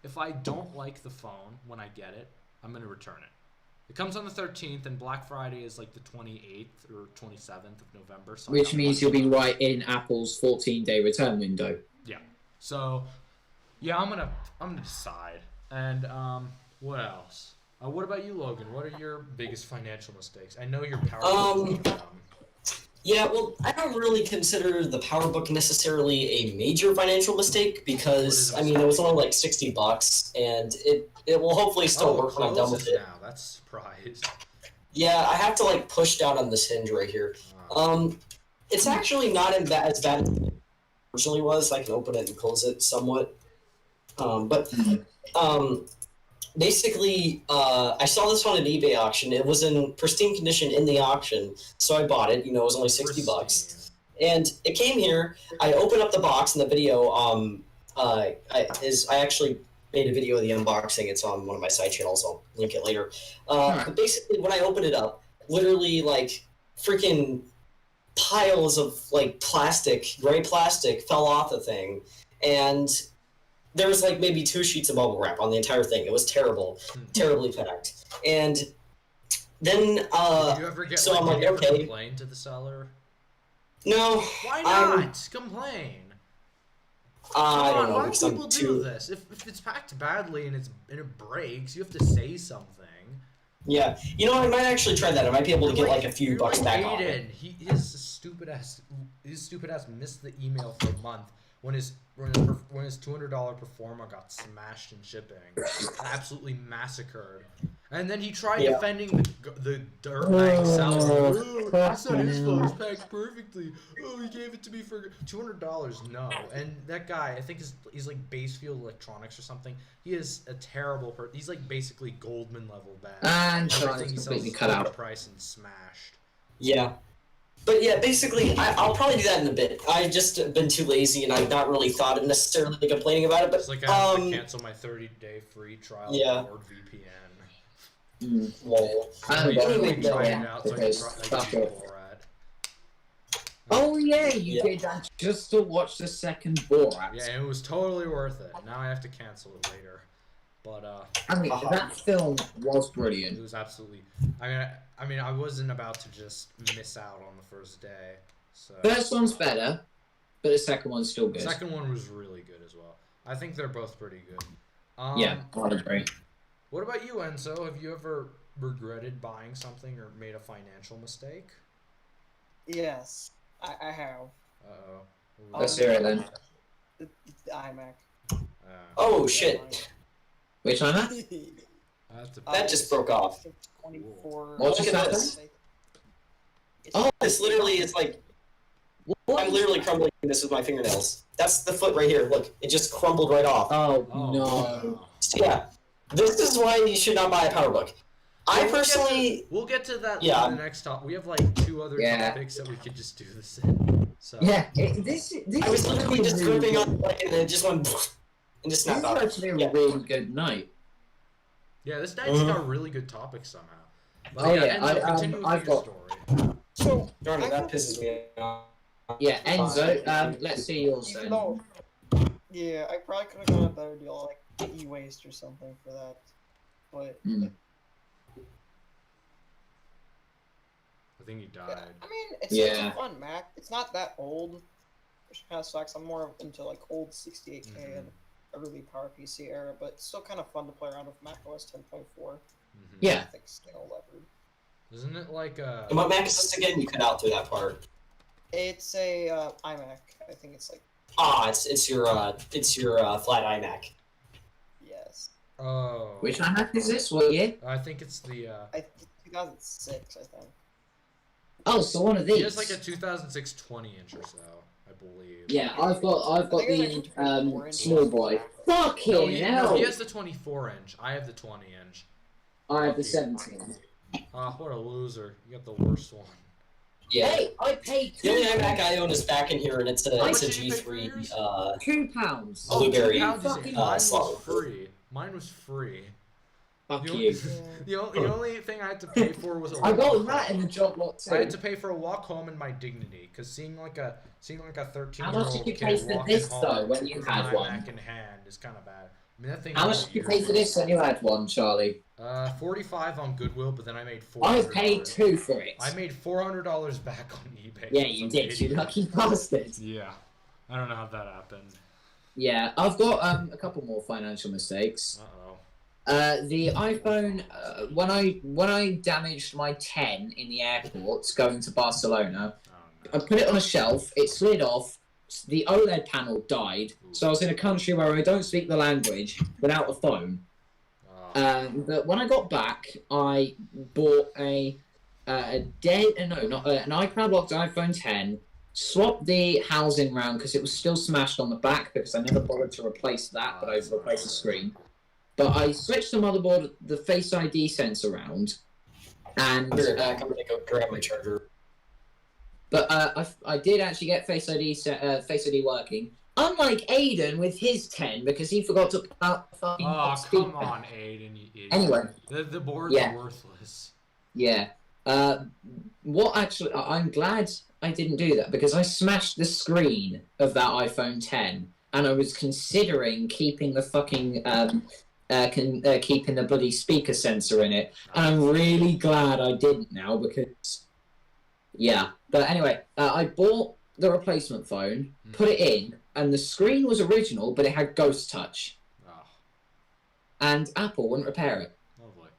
if I don't like the phone when I get it, I'm gonna return it. It comes on the 13th, and Black Friday is like the 28th or 27th of November. So which means you'll be right in Apple's 14-day return window. Yeah. So, yeah, I'm gonna decide. And what else? What about you, Logan? What are your biggest financial mistakes? I know your PowerBooks. Yeah, well, I don't really consider the PowerBook necessarily a major financial mistake, because I mean it was only like $60, and it will hopefully still work when I'm done with it. Now that's a surprise. Yeah, I have to like push down on this hinge right here. It's actually not as bad as it originally was. I can open it and close it somewhat, but basically, I saw this on an eBay auction. It was in pristine condition in the auction, so I bought it. You know, it was only $60, and it came here. I opened up the box in the video. I actually made a video of the unboxing. It's on one of my side channels. I'll link it later. But basically, when I opened it up, literally like freaking piles of like gray plastic fell off the thing, and there was like maybe 2 sheets of bubble wrap on the entire thing. It was terrible, terribly packed. And then, Did you ever get, so I'm like, okay. Complain to the seller? No. Why not? Complain. I don't know. Why do people do this? If it's packed badly and it breaks, you have to say something. Yeah. You know, I might actually try that. I might be able to get like a few bucks back on it. His stupid ass missed the email for a month. When his $200 Performa got smashed in shipping, absolutely massacred, And then he tried Yeah. defending the dirtbag seller. Oh, It's not his fault. It's fucking packed perfectly. Oh, he gave it to me for $200. No. And that guy, I think he's like Basefield Electronics or something. He is a terrible person. He's like basically Goldman level bad. And Everything Charlie's he sells completely is cut out. overpriced and smashed. Yeah. But yeah, basically, I'll probably do that in a bit. I've just been too lazy, and I've not really thought of necessarily complaining about it. But It's like I have to cancel my 30-day free trial Yeah. of NordVPN. Lol. Anyway, Try yeah, it out so I can because try fuck like it. Borat. Oh yeah, you Yeah. did that just to watch the second Borat. Yeah, it was totally worth it. Now I have to cancel it later. But I mean, that film was it brilliant. was absolutely. I mean, I wasn't about to just miss out on the first day. So First one's better, but the second one's still the good. second one was really good as well. I think they're both pretty good. Yeah, I agree. What about you, Enzo? Have you ever regretted buying something or made a financial mistake? Yes, I have. Uh-oh. Let's hear it then. The iMac. Oh shit! Which one? I have to That just broke off. 24. What just happened? Oh, This literally is like What? I'm literally crumbling this with my fingernails. That's the foot right here. Look, it just crumbled right off. Oh, Oh, no. So, yeah, this is why you should not buy a PowerBook. I personally, We'll get to that Yeah. in the next topic. We have like 2 other Yeah. topics that we could just do this in. So Yeah, this I was is literally just really gripping good. on it and it just went and just This snapped is out. actually a Yeah. really good night. yeah, this night's Mhm. got really good topics somehow. But Oh, yeah, Enzo, continue with I've your got- story. So, Darn it, I that have- pisses me off. Yeah, Enzo, let's see yours even then. though, yeah, I probably could have gotten a better deal, like e-waste or something for that. But Mm. I think he yeah, died. I mean, it's Yeah. a fun Mac. It's not that old, which kind of sucks. I'm more into like old 68K and early PowerPC era, but it's still kind of fun to play around with Mac OS 10.4. Mhm. Yeah. I think scale levered. Isn't it like a? And what Mac is this again? You cut out through that part. It's a iMac. I think it's like It's your flat iMac. yes. Oh. Which iMac is this? What year? I think it's the. 2006, I think. Oh, so one of He these. has like a 2006 20-inch or so, I believe. Yeah, I've got I think the it's like 24 small boy. inches. Fucking No, he hell! has the 24-inch. I have the 20-inch. I have the 17. What a loser! You got the worst one. Yeah. Hey, I paid The only £2. iMac I own is back in here, and it's a How much G3. did you pay for yours? £2. Oh, Blueberry, £2 is- fucking mine was slot. free. Mine was free. Fuck The you. The only thing I had to pay for was a I got walk that in the job lot I had too. to pay for a walk home and my dignity, because seeing like a 13-year-old How much did you kid pay for walking this, home though, when you with had an one? iMac in hand is kind of bad. I mean, that thing. How much did you pay for this when you had one, Charlie? 45 on Goodwill, but then I made I $400. paid $2 for it. I made $400 back on eBay. Yeah, from you some did, you idiot. lucky bastard. Yeah, I don't know how that happened. Yeah, I've got a couple more financial mistakes. The iPhone, when I damaged my 10 in the airport going to Barcelona, Oh I put it on a shelf, it slid off, the OLED panel died, so I was in a country where I don't speak the language without a phone. no. But when I got back, I bought an iCloud locked iPhone 10, swapped the housing round because it was still smashed on the back because I never bothered to replace that, but I replaced the screen. But I switched the motherboard, the Face ID sensor around, and I'll be right back. I'm gonna go grab my charger. but I did actually get Face ID working. Unlike Aiden with his 10 because he forgot to put out the fucking Oh, speaker. come on, Aiden, you idiot. Anyway. The board's Yeah. worthless. Yeah. What actually? I'm glad I didn't do that because I smashed the screen of that iPhone 10, and I was considering keeping the fucking keeping the bloody speaker sensor in it, and I'm really glad I didn't now because, yeah. But anyway, I bought the replacement phone, put it in, and the screen was original, but it had Ghost Touch, Oh, and Apple wouldn't repair it. lovely.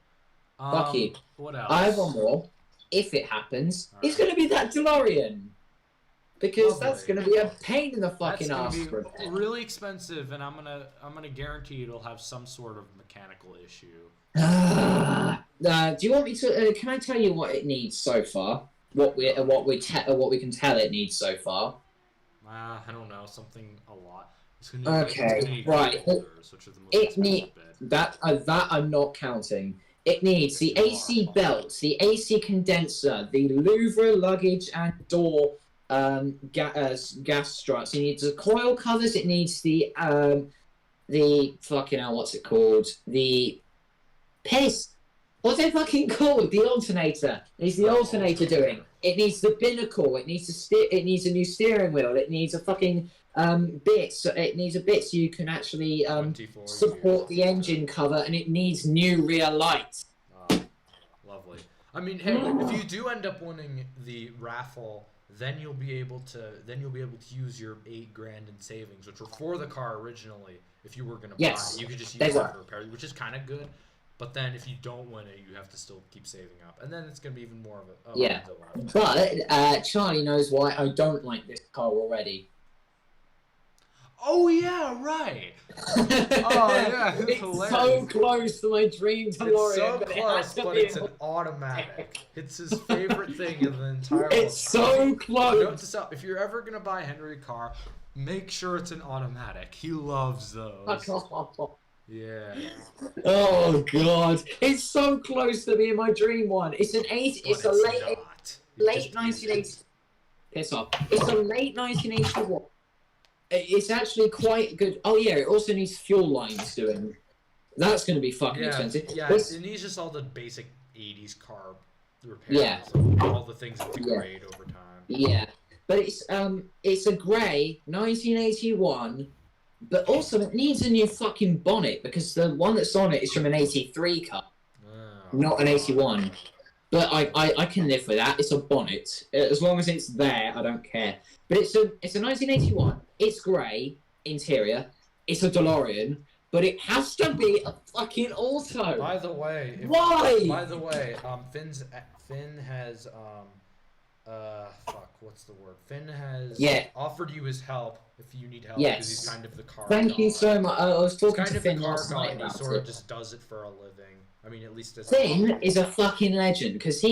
Fuck you. What else? I have one more. If it happens, All it's right. going to be that DeLorean. Because that's Lovely. going to be a pain in the That's fucking gonna ass be for it. really expensive, and I'm gonna guarantee it'll have some sort of mechanical issue. Do you want me to? Can I tell you what it needs so far? What we can tell it needs so far. I don't know, something a lot. Okay, right. Coolers, which are the most It needs bit. that I'm not counting. It needs the AC belts, the AC condenser, the Louvre luggage and door gas struts. It needs the coil covers. It needs the fucking hell, what's it called? The piss. What's it fucking called? The alternator. It's the alternator doing. It needs the binnacle. It needs It needs a new steering wheel. It needs a fucking bits. It needs a bit so you can actually support the engine cover, and it needs new rear lights. Lovely. I mean, hey, if you do end up winning the raffle, then you'll be able to use your $8,000 in savings, which were for the car originally. If you were gonna buy it, you could just use it for repair, which is kind of good. But then if you don't win it, you have to still keep saving up, and then it's gonna be even more of a But Charlie knows why I don't like this car already. Oh yeah, right. Oh yeah, it's so close to my dream DeLorean. It's so close, but it's an automatic. It's his favorite thing in the entire world. It's so close. If you're ever gonna buy Henry a car, make sure it's an automatic. He loves those. Yeah. Oh god, it's so close to being my dream one. It's an eight. It's a late 1980. Piss off. It's a late 1981. It's actually quite good. Oh yeah, it also needs fuel lines doing. That's going to be fucking expensive. Yeah, it needs just all the basic 80s car repairs. Yeah. All the things that degrade over time. Yeah, but it's a grey 1981, but also it needs a new fucking bonnet because the one that's on it is from an 83 car, not an 81. But I can live with that. It's a bonnet. As long as it's there, I don't care. But it's a 1981. It's grey interior. It's a DeLorean, but it has to be a fucking auto. By the way, why? By the way, Finn has what's the word? Finn has offered you his help if you need help because he's kind of the car. Thank you so much. I was talking to Finn last night about it. He sort of just does it for a living. I mean, at least as Finn is a fucking legend because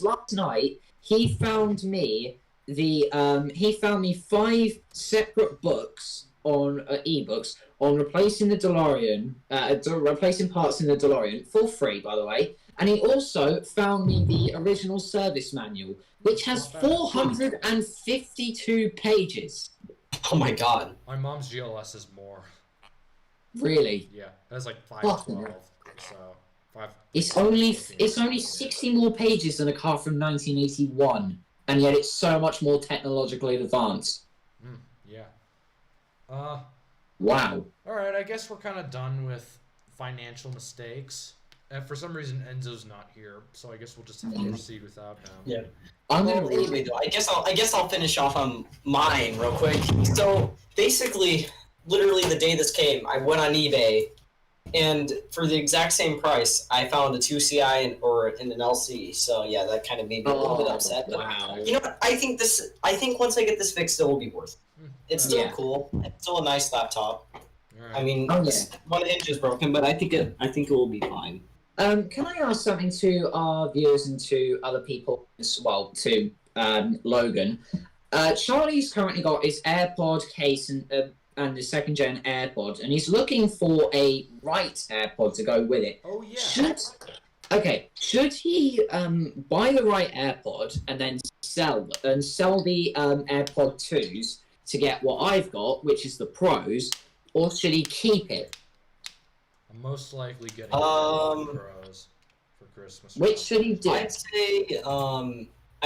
last night he found me he found me 5 separate books on ebooks on replacing the DeLorean, replacing parts in the DeLorean for free, by the way. And he also found me the original service manual, which has 452 pages. Oh my god! My mom's GLS is more. Really? Yeah, it has like 512. So 5. It's only 60 more pages than a car from 1981. And yet it's so much more technologically advanced. Yeah. Wow. Alright, I guess we're kind of done with financial mistakes. And for some reason, Enzo's not here, so I guess we'll just have to proceed without him. Yeah. Anyway, though, I guess I'll finish off on mine real quick. So basically, literally the day this came, I went on eBay, and for the exact same price, I found a 2CI and an LC. So yeah, that kind of made me a little bit upset. But you know what? I think once I get this fixed, it will be worth it. It's still cool. It's still a nice laptop. Right. I mean, one hinge is broken, but I think it will be fine. Can I ask something to our viewers and to other people as well, to Logan? Charlie's currently got his AirPod case and the 2nd gen AirPod, and he's looking for a right AirPod to go with it. Oh yeah. Should he buy the right AirPod and then sell the AirPod 2s to get what I've got, which is the Pros, or should he keep it? I'm most likely getting Pros for Christmas. Which should he do? I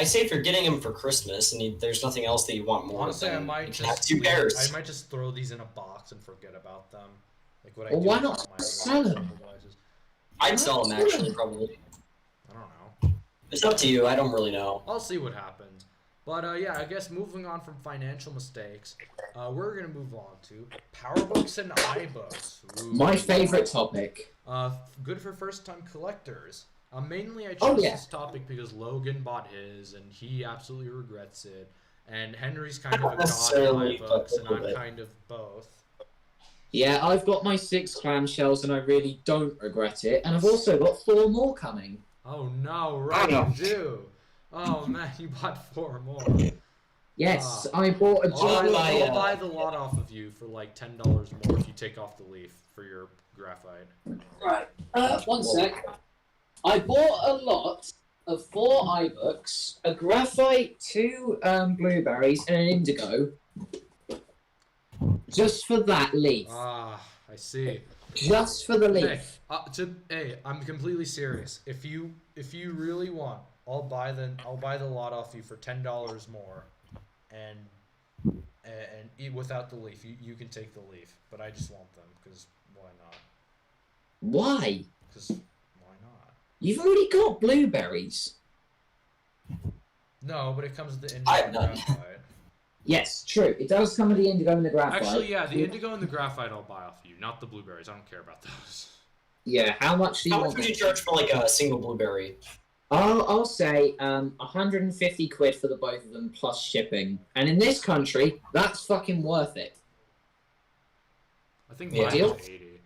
say if you're getting them for Christmas and there's nothing else that you want more. Honestly, I might just 2 pairs. I might just throw these in a box and forget about them. Like what well, why not sell them? I'd sell them actually, probably. I don't know. It's up to you. I don't really know. I'll see what happens. But yeah, I guess moving on from financial mistakes, we're gonna move on to PowerBooks and iBooks. Ooh. My favorite topic. Good for first-time collectors. Mainly I chose this topic because Logan bought his, and he absolutely regrets it. And Henry's kind of a god in iBooks, and I'm kind of both. Yeah, I've got my 6 clamshells and I really don't regret it. And I've also got 4 more coming. Oh no, right Oh. you do. Oh man, you bought 4 more. Yes, I bought a I'll buy, I'll buy the lot off of you for like $10 more if you take off the leaf for your graphite. Right. One sec. I bought a lot of 4 iBooks, a graphite, 2 blueberries, and an indigo. Just for that leaf. Ah, I see. Just for the leaf. Hey, I'm completely serious. If you really want, I'll buy the lot off you for $10 more, and eat without the leaf. You can take the leaf, but I just want them because why not? Why? Because why not? You've already got blueberries. No, but it comes with the I've indigo done. graphite. Yes, true. It does come with the indigo and the graphite. Actually, yeah, the indigo and the graphite I'll buy off you, not the blueberries. I don't care about those. Yeah, how much do you How want? much would you charge for like a single blueberry? I'll say 150 quid for the both of them plus shipping. And in this country, that's fucking worth it. I think Yeah. mine Deal? was 80.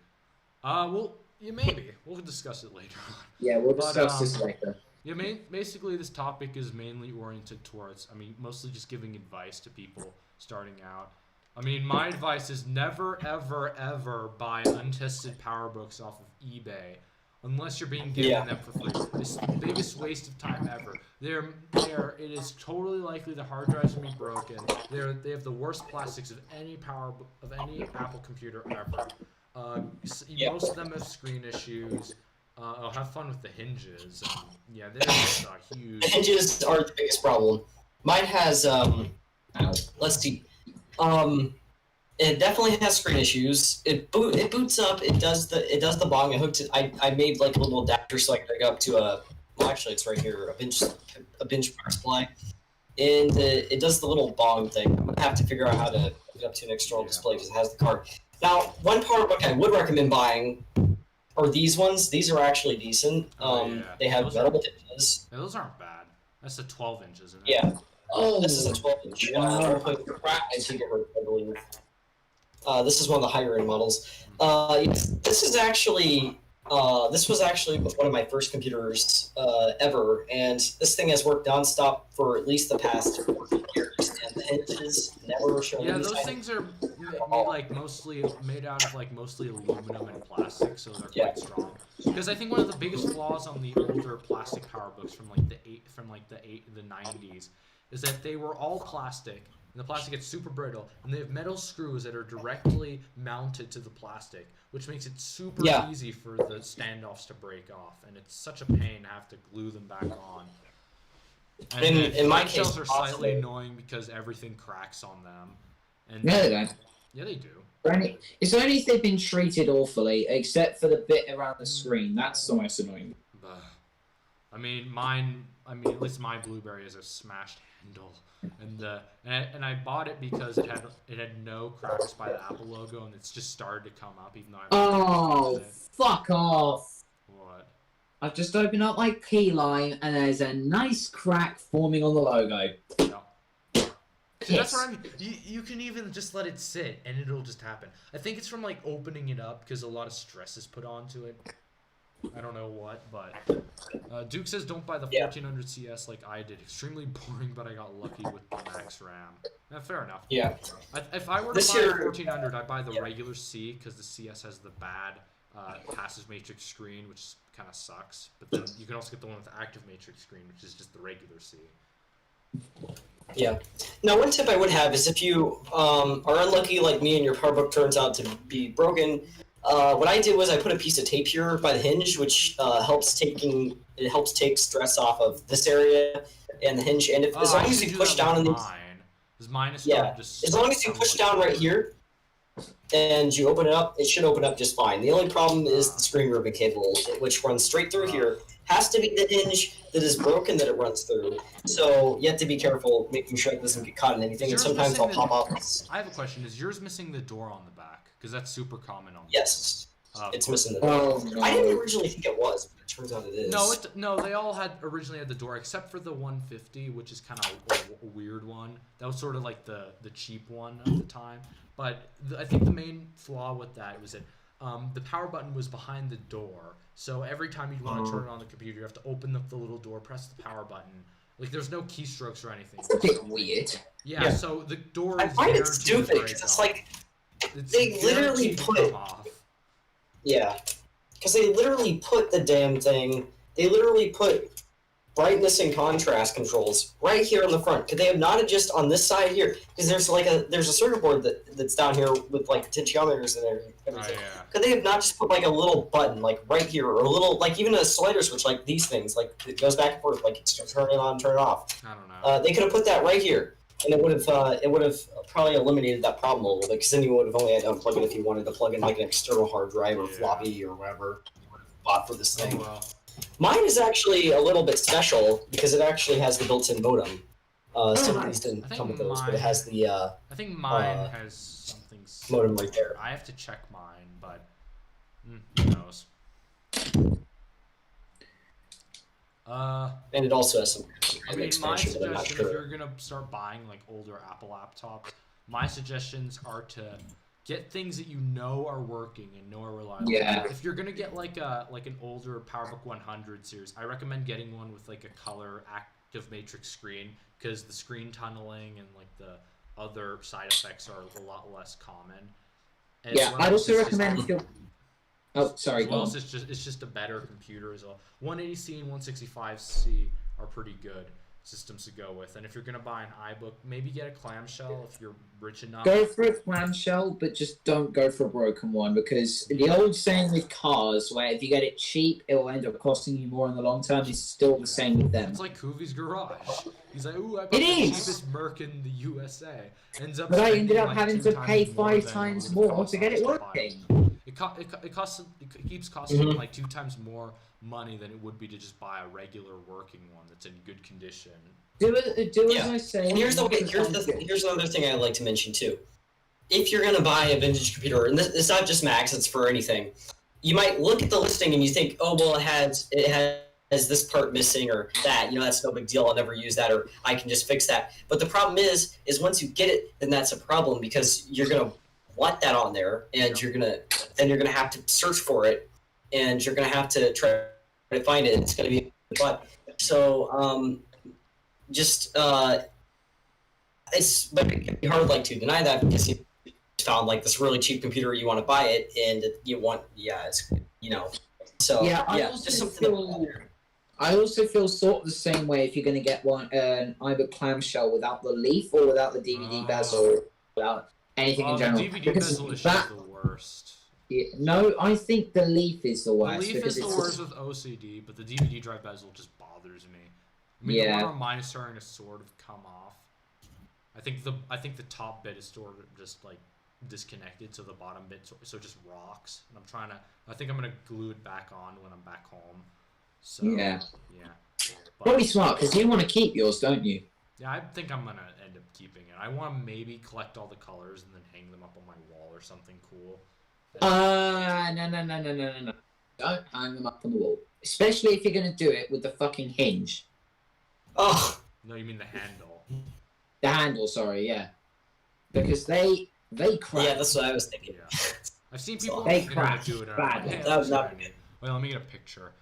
Well, yeah, maybe. We'll discuss it later on. Yeah, we'll But, discuss this later. Yeah, basically this topic is mainly oriented towards, mostly just giving advice to people starting out. My advice is never, ever, ever buy untested PowerBooks off of eBay unless you're being given them for free. It's the biggest waste of time ever. It is totally likely the hard drives will be broken. They have the worst plastics of any Apple computer ever. Most of them have screen issues. Have fun with the hinges. Yeah, they're just huge. The hinges are the biggest problem. Mine has let's see. It definitely has screen issues. It boots up. It does the bong. I hooked it. I made like a little adapter so I can hook up to actually it's right here, a bench power supply, and it does the little bong thing. I'm gonna have to figure out how to hook it up to an external display because it has the card. Now, one PowerBook I would recommend buying are these ones. These are actually decent. They have metal hinges. Yeah, those aren't bad. That's the 12 inches, isn't it? Yeah. Oh, This is a 12-inch. wow. 1.2 gigahertz, I believe. This is one of the higher end models. Yes, this was actually one of my first computers ever, and this thing has worked nonstop for at least the past 14 years, and the hinges never show. Yeah, those things are made out of mostly aluminum and plastic, so they're quite strong. Because I think one of the biggest flaws on the older plastic PowerBooks from the 90s is that they were all plastic. And the plastic gets super brittle, and they have metal screws that are directly mounted to the plastic, which makes it super easy for the standoffs to break off, and it's such a pain to have to glue them back on. And in my case, shells are slightly annoying because everything cracks on them. And No, they don't. Yeah, they do. It's only if they've been treated awfully, except for the bit around the screen. That's the most annoying. At least my Blueberry has a smashed handle, and I bought it because it had no cracks by the Apple logo, and it's just started to come up, even though Fuck off! What? I've just opened up my keyline, and there's a nice crack forming on the logo. Yeah. See, that's what I mean. You can even just let it sit, and it'll just happen. I think it's from opening it up because a lot of stress is put onto it. I don't know what, but Duke says don't buy the 1400 CS like I did. Extremely boring, but I got lucky with the max RAM. Fair enough. Yeah. If I were to buy a 1400, I'd buy the regular C because the CS has the bad passive matrix screen, which kind of sucks. But then you can also get the one with the active matrix screen, which is just the regular C. Yeah. Now, one tip I would have is if you are unlucky like me and your PowerBook turns out to be broken, what I did was I put a piece of tape here by the hinge, which helps take stress off of this area and the hinge. And as long as you push down on these, as long as you push down right here and you open it up, it should open up just fine. The only problem is the screen ribbon cable, which runs straight through here. Has to be the hinge that is broken that it runs through. So you have to be careful making sure it doesn't get caught in anything. And sometimes I'll pop up. I have a question. Is yours missing the door on the back? Because that's super common on. Yes. It's missing the Oh door. no. I didn't originally think it was, but it turns out it is. No, they all originally had the door except for the 150, which is kind of a weird one. That was sort of like the cheap one of the time. But I think the main flaw with that was that the power button was behind the door. So every time you want to turn it on the computer, you have to open up the little door, press the power button. Like there's no keystrokes or anything. It's a bit weird. Yeah, so the door is I find it guaranteed to stupid break because it's off. like It's they literally guaranteed to put come off. yeah, because they literally put the damn thing. They literally put brightness and contrast controls right here on the front. Could they have not just on this side here? Because there's a circuit board that's down here with like potentiometers and everything. Oh, yeah. Could they have not just put like a little button like right here, or a little like even a slider switch like these things, like it goes back and forth, like it's turn it on, turn it off. I don't know. They could have put that right here, and it would have probably eliminated that problem a little bit. Because then you would have only had to unplug it if you wanted to plug in like an external hard drive or floppy or whatever you would have bought for this thing. Oh, well. Mine is actually a little bit special because it actually has the built-in modem. Some of nice. these didn't I think come with those, but it has the I think mine has something modem right there. I have to check mine, but who knows? And it also has some I mean, my expansion, but I'm not suggestion, if sure. you're gonna start buying like older Apple laptops, my suggestions are to get things that you know are working and know are reliable. Yeah. If you're gonna get like an older PowerBook 100 series, I recommend getting one with like a color active matrix screen because the screen tunneling and like the other side effects are a lot less common. As Yeah, well I'd as also it's just- recommend if you're. Oh, sorry. as Go well on. as it's just a better computer as well. 180C and 165C are pretty good systems to go with. And if you're gonna buy an iBook, maybe get a clamshell if you're rich enough. Go for a clamshell, but just don't go for a broken one because the old saying with cars, where if you get it cheap, it will end up costing you more in the long term, is still the same with them. It's like Kuvi's garage. He's like, ooh, I bought It the is. cheapest Merc in the USA. Ends up But I ended spending, up like, having 2 to pay times more 5 than times it would've more cost to get us it to buy working. It keeps costing Mhm. like 2 times more money than it would be to just buy a regular working one that's in good condition. Do as Yeah. I say. And here's another thing I'd like to mention too. If you're gonna buy a vintage computer, and it's not just Macs, it's for anything, you might look at the listing and you think, oh well, it has this part missing or that. You know, that's no big deal. I'll never use that, or I can just fix that. But the problem is once you get it, then that's a problem because you're gonna want that on there, and you're gonna have to search for it, and you're gonna have to try to find it. It's gonna be but so but it can be hard like to deny that because you found like this really cheap computer, you want to buy it, and you want it's so Yeah, just something. I also feel sort of the same way if you're going to get an iBook clamshell without the leaf or without the DVD bezel, or without anything in The general. DVD Because bezel is that- just the worst. no, I think the leaf is the The worst. leaf because is the it's worst with OCD, but the DVD drive bezel just bothers me. I mean, Yeah. the one on mine is starting to sort of come off. I think the top bit is sort of just like disconnected, so the bottom bit so it just rocks. And I think I'm gonna glue it back on when I'm back home. So Yeah. But, Probably smart because you want to keep yours, don't you? yeah, I think I'm gonna end up keeping it. I want to maybe collect all the colors and then hang them up on my wall or something cool. No. Don't hang them up on the wall. Especially if you're going to do it with the fucking hinge. Oh, No, you mean the handle? The handle, sorry, yeah. Because they crack. yeah, that's what I was thinking. Yeah. I've seen people on They the internet crash do it. And I'm badly. like, hey, That was that's not- kinda neat. Wait, let me get a picture.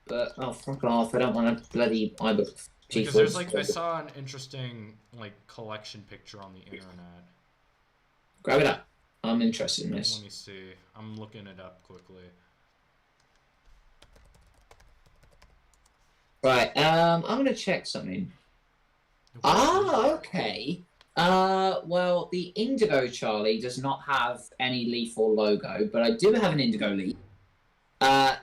But, oh, fuck off. I don't want a bloody iBook Because there's like I saw an interesting like collection picture on the internet. Grab it up. I'm interested in this. Let me see. I'm looking it up quickly. Right, I'm gonna check something. Okay. Well, the Indigo Charlie does not have any leaf or logo, but I do have an Indigo leaf. I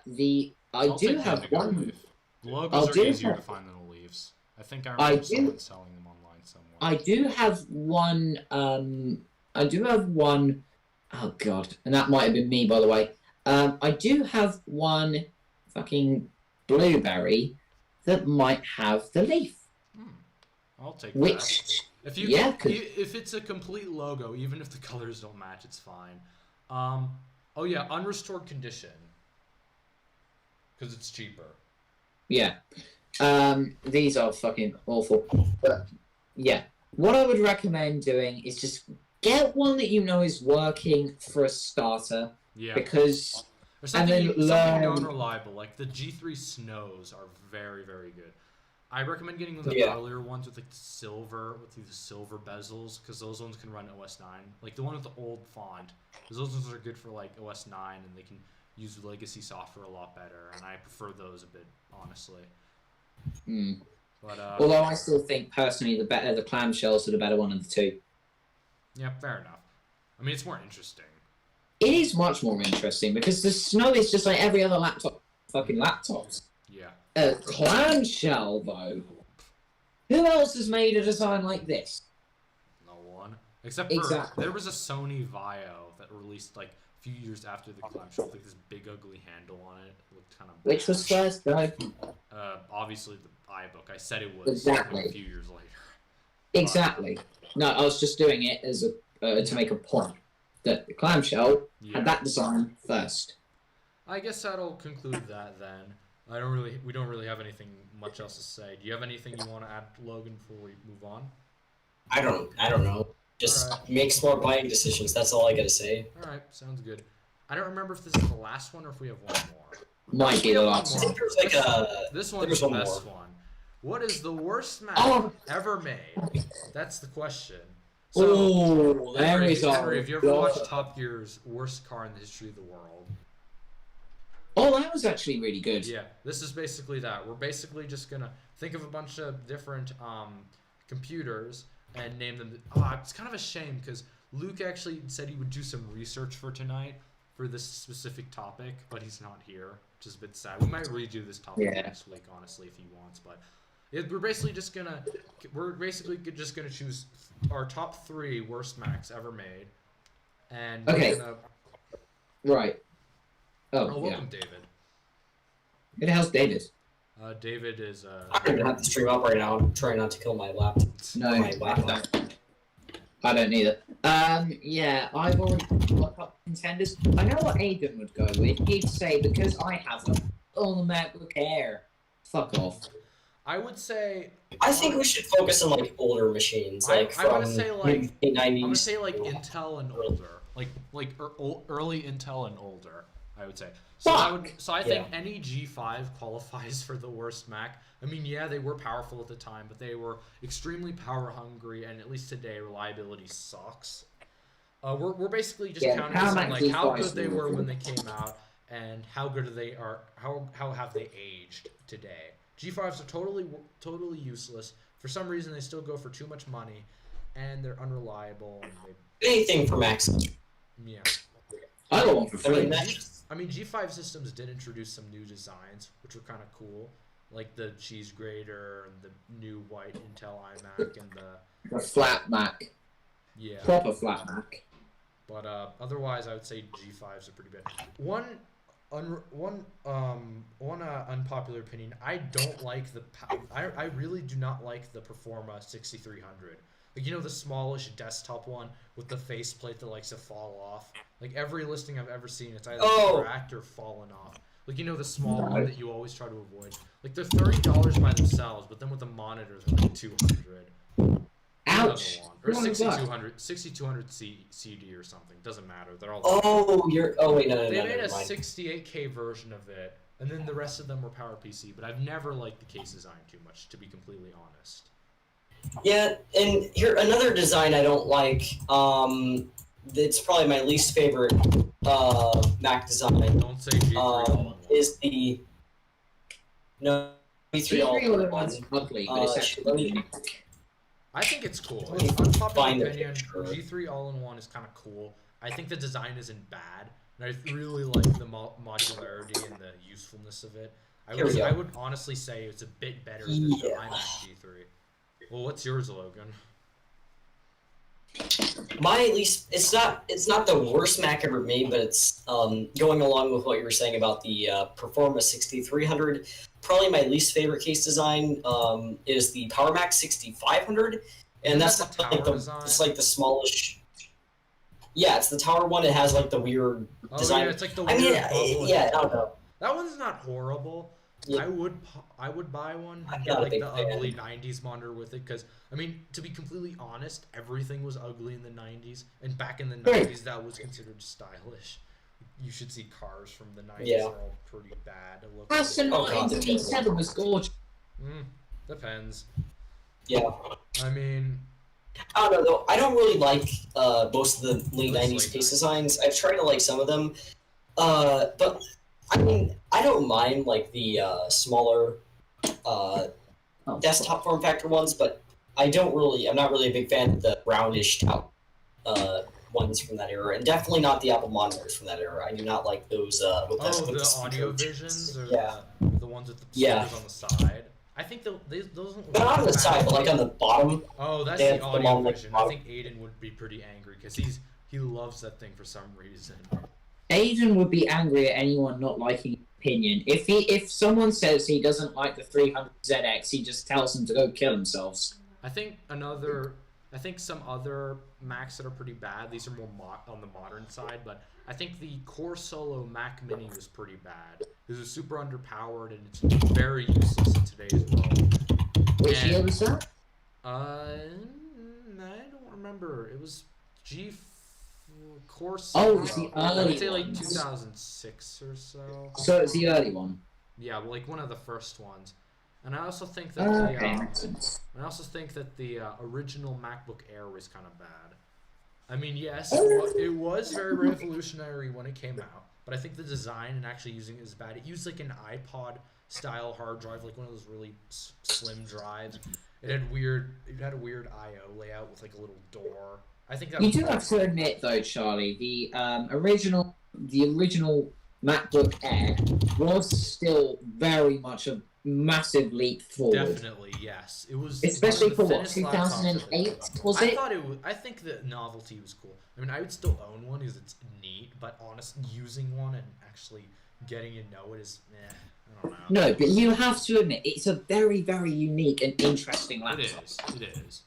I'll do take the have Indigo one. leaf. The logos are do easier to have- find than the leaves. I think I I remember do- someone selling them online somewhere. I do have one. I do have one. Oh God, and that might have been me, by the way. I do have one fucking blueberry that might have the leaf, I'll take that. which If you yeah, 'cause- if it's a complete logo, even if the colors don't match, it's fine. Oh yeah, unrestored condition. Because it's cheaper. Yeah. These are fucking awful. But, yeah. What I would recommend doing is just get one that you know is working for a starter. Yeah. Because... Or something, and then something known reliable. Like the G3 Snows are very, very good. I recommend getting one of the earlier ones with like the silver, bezels, because those ones can run OS 9. Like the one with the old font, those ones are good for like OS 9, and they can use legacy software a lot better. And I prefer those a bit, honestly. But although I still think personally the clamshells are the better one of the two. Yeah, fair enough. I mean, it's more interesting. It is much more interesting because the Snow is just like every other fucking laptops. Yeah. A clamshell, though. Who else has made a design like this? No one. Except for there was a Sony Vaio that released like a few years after the clamshell, with like this big ugly handle on it. It looked kind of bad. Which was first, though? Obviously the iBook. I said it was a few years later. Exactly. No, I was just doing it as a to make a point that the clamshell had that design first. I guess that'll conclude that then. We don't really have anything much else to say. Do you have anything you want to add, Logan, before we move on? I don't know. Just make smart buying decisions. That's all I gotta say. All right, sounds good. I don't remember if this is the last one or if we have one more. Might be the last one. I think there's like this one's the best one. What is the worst Mac ever made? That's the question. So, Henry, have you ever watched Top Gear's worst car in the history of the world? Oh, that was actually really good. Yeah, this is basically that. We're basically just gonna think of a bunch of different computers and name them. It's kind of a shame because Luke actually said he would do some research for tonight for this specific topic, but he's not here, which is a bit sad. We might redo this topic next week, honestly, if he wants. But we're basically just gonna choose our top 3 worst Macs ever made, and we're gonna... Right. Oh, welcome, David. Who the hell's David? David is... I don't have to stream up right now. I'm trying not to kill my laptop. No, I don't need it. Yeah, I've already looked up contenders. I know what Aiden would go with. He'd say, because I have them on the MacBook Air. Fuck off. I would say... I think we should focus on, like, older machines. Like, I would say, like... 90s. I would say, like, Intel and older. Like early Intel and older, I would say. So I think any G5 qualifies for the worst Mac. I mean, yeah, they were powerful at the time, but they were extremely power hungry, and at least today, reliability sucks. We're basically just counting on like how good they were when they came out, and how good how have they aged today. G5s are totally useless. For some reason, they still go for too much money, and they're unreliable. And anything for Max. Yeah. I don't want for free. I mean, G5 systems did introduce some new designs, which were kind of cool, like the cheese grater and the new white Intel iMac and the flat Mac. Yeah. Proper flat Mac. But otherwise, I would say G5s are pretty bad. One unpopular opinion. I don't like I really do not like the Performa 6300. Like, you know, the smallish desktop one with the faceplate that likes to fall off. Like, every listing I've ever seen, it's either cracked or fallen off. Like, you know, the small one that you always try to avoid. Like, they're $30 by themselves, but then with the monitors, they're like $200. Ouch! Or 6200 CD or something. Doesn't matter. They're all. No. They made a 68K version of it, and then the rest of them were PowerPC. But I've never liked the case design too much, to be completely honest. Yeah, and here another design I don't like. It's probably my least favorite Mac design. Don't say G3 is the G3 all-in-one. Ugly, but it's actually I think it's cool. Unpopular opinion, G3 all-in-one is kind of cool. I think the design isn't bad, and I really like the modularity and the usefulness of it. I would honestly say it's a bit better than the iMac G3. Well, what's yours, Logan? It's not the worst Mac ever made, but it's going along with what you were saying about the Performa 6300. Probably my least favorite case design is the PowerMac 6500, and that's like it's like the smallish. Yeah, it's the tower one. It has like the weird design. Yeah, it's like the I weird mean, bubble. yeah, I don't know. That one's not horrible. Yeah. I would buy one I'm and not get a like big the fan. ugly '90s monitor with it, because I mean, to be completely honest, everything was ugly in the '90s, and back in the '90s that was considered stylish. You should see cars from the '90s; Yeah. are all pretty bad. Aston Oh, God, Martin T7 was gorgeous. Depends. Yeah. I mean, I don't know though. I don't really like most of the late Looks '90s like case that. designs. I've tried to like some of them, but I mean, I don't mind like the smaller desktop form factor ones, but I'm not really a big fan of the roundish top ones from that era, and definitely not the Apple monitors from that era. I do not like those with with the speaker audio chips. visions or Yeah. the ones with the Yeah. speakers on the side. I think those Not on the side, but like on the bottom. Oh, that's They the have them audio on the vision. I bottom. think Aiden would be pretty angry because he loves that thing for some reason. Aiden would be angry at anyone not liking his opinion. If someone says he doesn't like the 300ZX, he just tells them to go kill themselves. I think some other Macs that are pretty bad. These are more on the modern side, but I think the Core Solo Mac Mini was pretty bad. It was super underpowered and it's very useless in today's world. Which year was that? I don't remember. It was Core Oh, Solo. it's the I early would say like ones. 2006 or so. So it's the early one. Yeah, like one of the first ones. And I also think that Okay, makes sense. the original MacBook Air was kind of bad. I mean, yes, Oh. it was very revolutionary when it came out, but I think the design and actually using it is bad. It used like an iPod style hard drive, like one of those really slim drives. It had a weird I/O layout with like a little door. I think that You was do have to admit, though, Charlie, the original MacBook Air was still very much a massive leap forward. Definitely, yes. It was Especially one of the for what, thinnest laptops I've 2008, ever owned. was it? I think the novelty was cool. I mean, I would still own one because it's neat, but honestly, using one and actually getting to know it is, I don't know. No, but you have to admit, it's a very, very unique and interesting laptop. It is.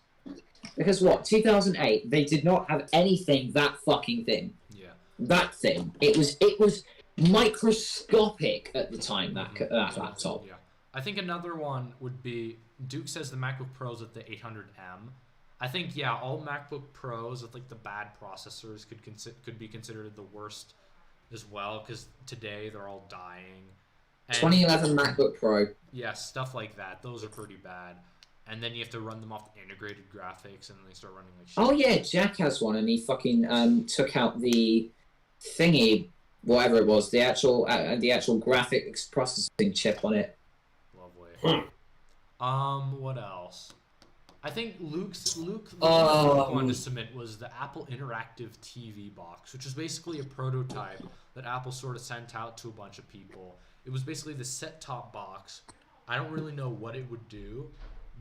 Because what, 2008, they did not have anything that fucking thin. Yeah. That thing. It was microscopic at the time, that laptop. Yeah. I think another one would be, Duke says the MacBook Pros at the 800M. I think, yeah, all MacBook Pros with like the bad processors could be considered the worst as well, because today they're all dying. And 2011 MacBook Pro. yeah, stuff like that. Those are pretty bad. And then you have to run them off integrated graphics, and they start running like shit. Oh yeah, Jack has one, and he fucking took out the thingy, whatever it was, the actual graphics processing chip on it. Lovely. What else? I think Luke wanted to submit was the Apple Interactive TV box, which is basically a prototype that Apple sort of sent out to a bunch of people. It was basically the set-top box. I don't really know what it would do,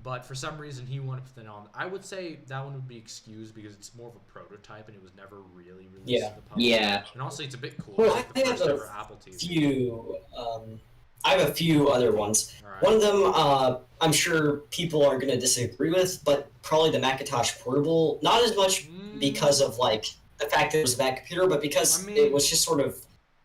but for some reason he wanted to put that on. I would say that one would be excused because it's more of a prototype and it was never really released to the public. Yeah. And also it's a bit cool. Well, It's like the I have first ever Apple TV. I have a few other ones. Alright. One of them, I'm sure people are going to disagree with, but probably the Macintosh Portable. Not as much because of like the fact that it was a Mac computer, but because it was just sort of,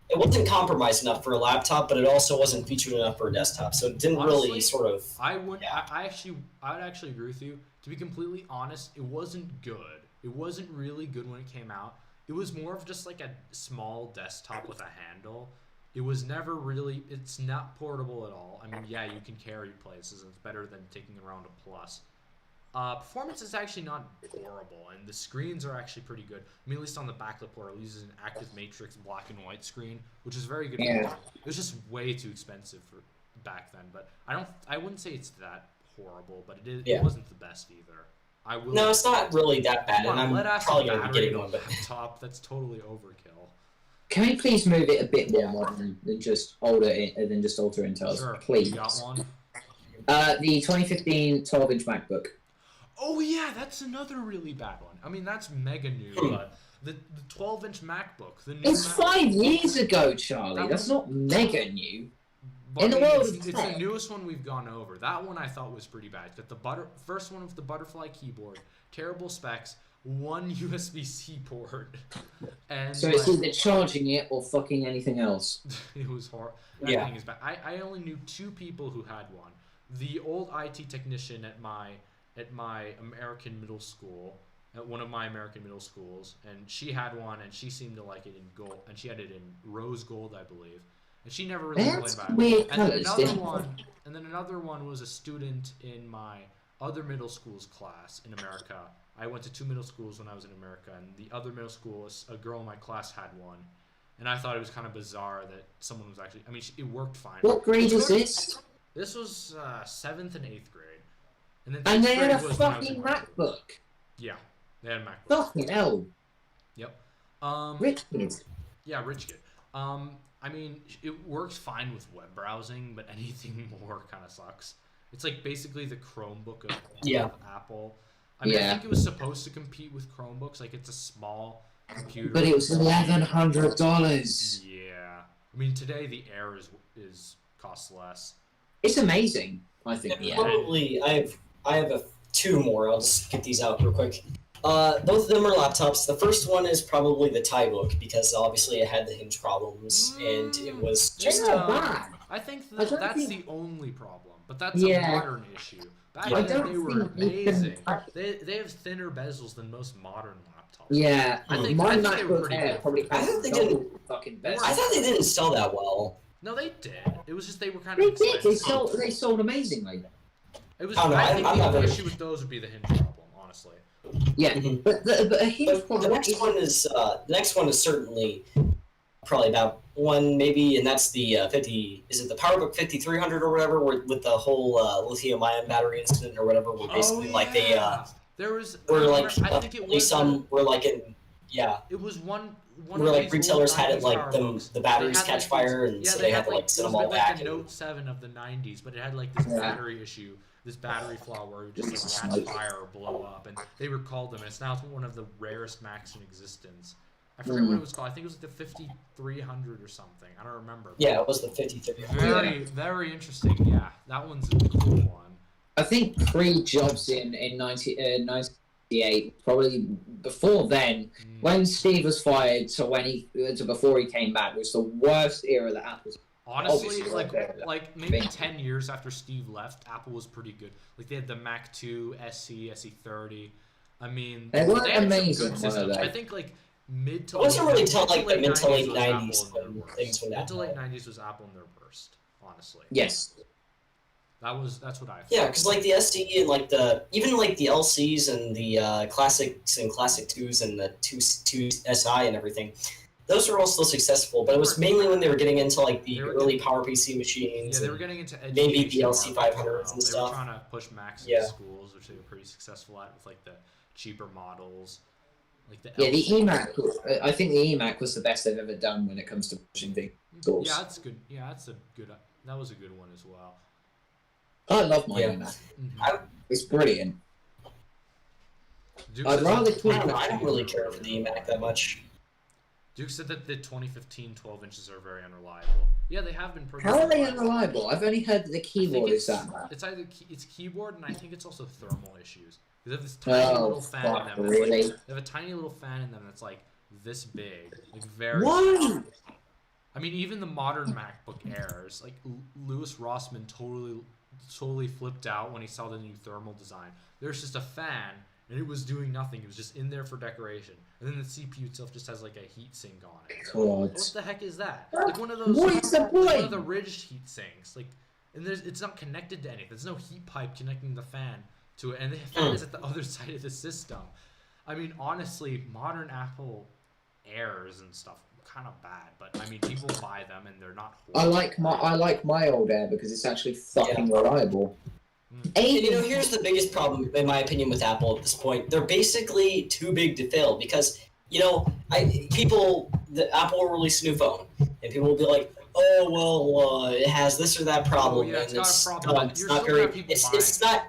it wasn't compromised enough for a laptop, but it also wasn't featured enough for a desktop. So it didn't Honestly, really sort of. I would actually agree with you. To be completely honest, it wasn't good. It wasn't really good when it came out. It was more of just like a small desktop with a handle. It was never really. It's not portable at all. I mean, yeah, you can carry places, and it's better than taking around a Plus. Performance is actually not horrible, and the screens are actually pretty good. I mean, at least on the backlit port, it uses an active matrix black and white screen, which is very good. Yeah. It was just way too expensive for back then, but I wouldn't say it's that horrible, but it wasn't the best either. I will. No, it's not really that bad, Come on, and let I'm us probably going to be battery getting on one. the But laptop. That's totally overkill. Can we please move it a bit more modern than just alter Intel's, Sure. please? You got one? The 2015 12-inch MacBook. Oh yeah, that's another really bad one. I mean, that's mega new, but the 12-inch MacBook, the new It's MacBook, 5 years ago, Charlie. That That's not mega new. But, In the world it's of the tech. newest one we've gone over. That one I thought was pretty bad. But the first one with the butterfly keyboard, terrible specs, one USB-C port, and So it's either charging it or fucking anything else. it was horrible. Yeah. Everything is bad. I only knew 2 people who had one. The old IT technician at my American middle school, at one of my American middle schools, and she had one, and she seemed to like it in gold, and she had it in rose gold, I believe, and she never really complained That's about it. weird And then colours, another didn't one, and then another one was a student in my other middle school's class in America. I went to 2 middle schools when I was in America, and the other middle school, a girl in my class had one, and I thought it was kind of bizarre that someone was actually. I mean, it worked fine. What grade is this? This was 7th and 8th grade, and then And 6th they had grade a was when I was in fucking high school. MacBook. Yeah, they had a MacBook. Fucking hell. Yep. Rich kid. Yeah, rich kid. I mean, it works fine with web browsing, but anything more kind of sucks. It's like basically the Chromebook of Apple. I mean, I think it was supposed to compete with Chromebooks. Like, it's a small computer. But it was $1,100. Yeah. I mean, today the Air is costs less. It's amazing, I think. Yeah, probably. I have 2 more. I'll just get these out real quick. Both of them are laptops. The first one is probably the TiBook because obviously it had the hinge problems and it was just. They're not bad. I think I don't that's think- the only problem, but that's Yeah. a modern issue. Back I then don't they were think you can- amazing. They have thinner bezels than most modern laptops. Yeah, I think my they were MacBook pretty Air good. probably I has thought they double didn't- fucking They were- best. I thought they didn't sell that well. No, they did. It was just they were kind They of did. expensive. They sold amazingly. It was. I don't know, I think I'm the not very- issue with those would be the hinge problem, honestly. Yeah, Mhm. but a huge But the problem. next one is certainly probably about one maybe, and that's the 50. Is it the PowerBook 5300 or whatever? With the whole lithium-ion battery incident or whatever, where basically there was. were I like think it was some were like in It was one. where of like these retailers old had it 90s like PowerBooks. the batteries They had, catch fire, and Yeah, so they they had had to like send it them was all like back. the Note 7 of the 90s, but it had like this Yeah. battery issue, this battery flaw where it would just like catch fire or blow up, and they recalled them, and it's now one of the rarest Macs in existence. I forget what it was called. I think it was like the 5300 or something. I don't remember. Yeah, it was the 5300. Very, very interesting. Yeah, that one's a cool one. I think pre-Jobs in 98, probably before then, when Steve was fired to before he came back, was the worst era that Apple's. Honestly, Obviously, like maybe 10 years after Steve left, Apple was pretty good. Like they had the Mac 2, SE, SE30. I mean, They weren't had some amazing, good were systems. they? I think like mid to It wasn't really till like the late mid to late 90s was Apple 90s in their when worst. things went Mid to late downhill. 90s was Apple in their worst. Honestly, Yes. that's what I thought. Yeah, because like the SE and like even like the LCs and the classics and classic 2s and the 2 SI and everything, those were all still successful. But it was mainly when they were getting into like the early PowerPC machines. Yeah, they and were getting into maybe education the LC market 500s as and well. They stuff. were trying to push Macs Yeah. into schools, which they were pretty successful at with like the cheaper models. Like the Yeah, the LC. eMac. I think the eMac was the best they've ever done when it comes to pushing things. Yeah, that's good. Yeah, that was a good one as well. I love my Yeah. eMac. Mhm. It's brilliant. Duke I'd says rather that keep- I don't know, I don't 2015 really care for the eMac that much. Duke said that the 2015 12 inches are very unreliable. Yeah, they have been pretty How are they unreliable. unreliable? I've only heard that the I think keyboard is that bad. it's either it's keyboard, and I think it's also thermal issues. They have this tiny Oh, little fan in fuck, them. That's really? like, they have a tiny little fan in them that's like this big, like very. Why? I mean, even the modern MacBook Airs, like Louis Rossmann totally flipped out when he saw the new thermal design. There's just a fan, and it was doing nothing. It was just in there for decoration, and then the CPU itself just has like a heat sink on it. God. What the heck is that? Like one of those. What is the like one of point? the ridged heat sinks. Like, and it's not connected to anything. There's no heat pipe connecting the fan to it, and the fan is at the other side of the system. I mean, honestly, modern Apple Airs and stuff kind of bad, but I mean, people buy them and they're not. I horrible. like my old Air because it's actually fucking reliable. And you know, here's the biggest problem, in my opinion, with Apple at this point. They're basically too big to fail because, you know, Apple will release a new phone, and people will be like, "Oh, well, it has this or that problem, yeah, it's and got a it's problem, but it's you're not still gonna very, have people it's buying not."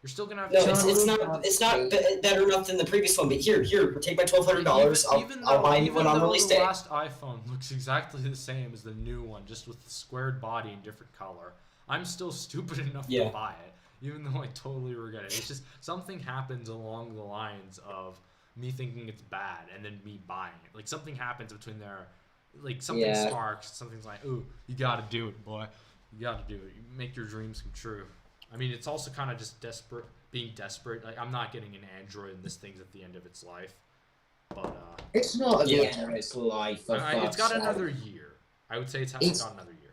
You're still gonna have No, to. it's not better enough than the previous one. But here, take my $1,200. I'll buy a new one on release day. The last iPhone looks exactly the same as the new one, just with the squared body and different color, I'm still stupid enough to buy it, even though I totally regret it. It's just something happens along the lines of me thinking it's bad and then me buying it. Like something happens between there, like something sparks. Something's like, ooh, you gotta do it, boy. You gotta do it. You make your dreams come true. I mean, it's also kind of just being desperate. Like, I'm not getting an Android, and this thing's at the end of its life. But it's not at the end of its life. It's got another year. I would say it's got another year.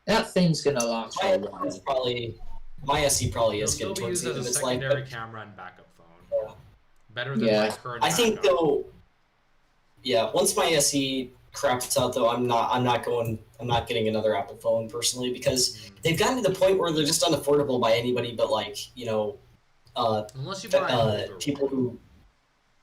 That thing's gonna last for a while. My SE probably is going getting towards the end of its life. Secondary camera and backup phone. Yeah. Better than my current. I think though. Yeah, once my SE craps out though, I'm not getting another Apple phone personally, because they've gotten to the point where they're just unaffordable by anybody but unless you buy people who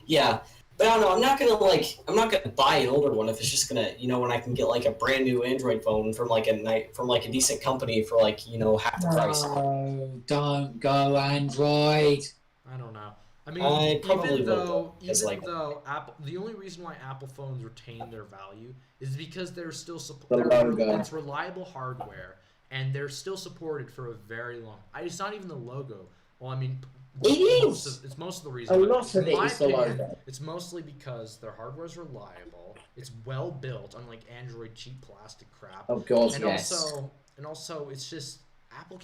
but I don't know, I'm not gonna buy an older one if it's just gonna, when I can get like a brand new Android phone from like a decent company for half the price. No, don't go Android. I don't know. I mean, even though Apple, the only reason why Apple phones retain their value is because they're still it's reliable hardware, and they're still supported for a very long. It's not even the logo. Well, I mean, it's most of the reason. A lot of it is the logo. It's mostly because their hardware is reliable. It's well built, unlike Android cheap plastic crap. Oh God, and yes. Also, it's just Apple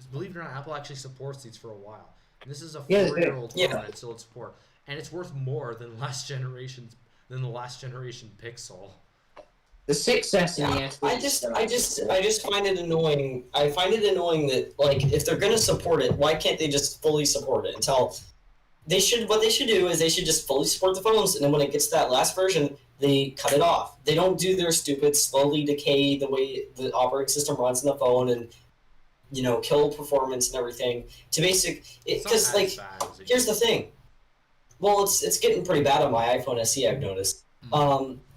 believe it or not, Apple actually supports these for a while. And this is a 4-year-old phone and it's still at support, and it's worth more than the last generation Pixel. The 6S and the S. I just find it annoying. I find it annoying that if they're gonna support it, why can't they just fully support it until they should? What they should do is they should just fully support the phones, and then when it gets to that last version, they cut it off. They don't do their stupid slowly decay the way the operating system runs in the phone and kill performance and everything to because here's the thing. Well, it's getting pretty bad on my iPhone SE, I've noticed.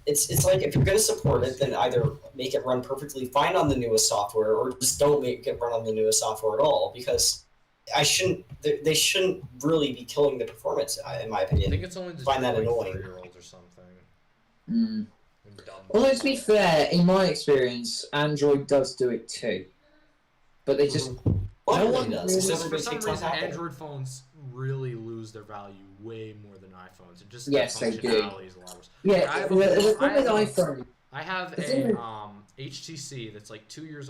It's like if you're going to support it, then either make it run perfectly fine on the newest software, or just don't make it run on the newest software at all, because they shouldn't really be killing the performance, in my opinion. I think it's only just find that annoying. 4-year-olds or something. Well, to be fair, in my experience, Android does do it too. But they just no one does. For some reason, Android phones really lose their value way more than iPhones. And just they do. Yeah, iPhone. I have a HTC that's like 2 years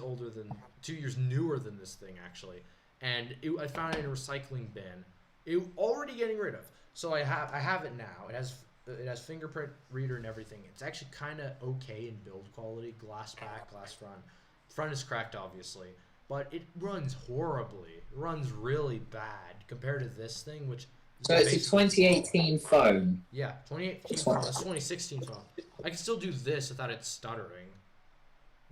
newer than this thing actually, and I found it in a recycling bin. It already getting rid of. So I have it now. It has fingerprint reader and everything. It's actually kind of okay in build quality. Glass back, glass front. Front is cracked, obviously. But it runs horribly. It runs really bad compared to this thing, which... So it's a 2018 phone. Yeah, 2018 phone. That's 2016 phone. I can still do this without it stuttering.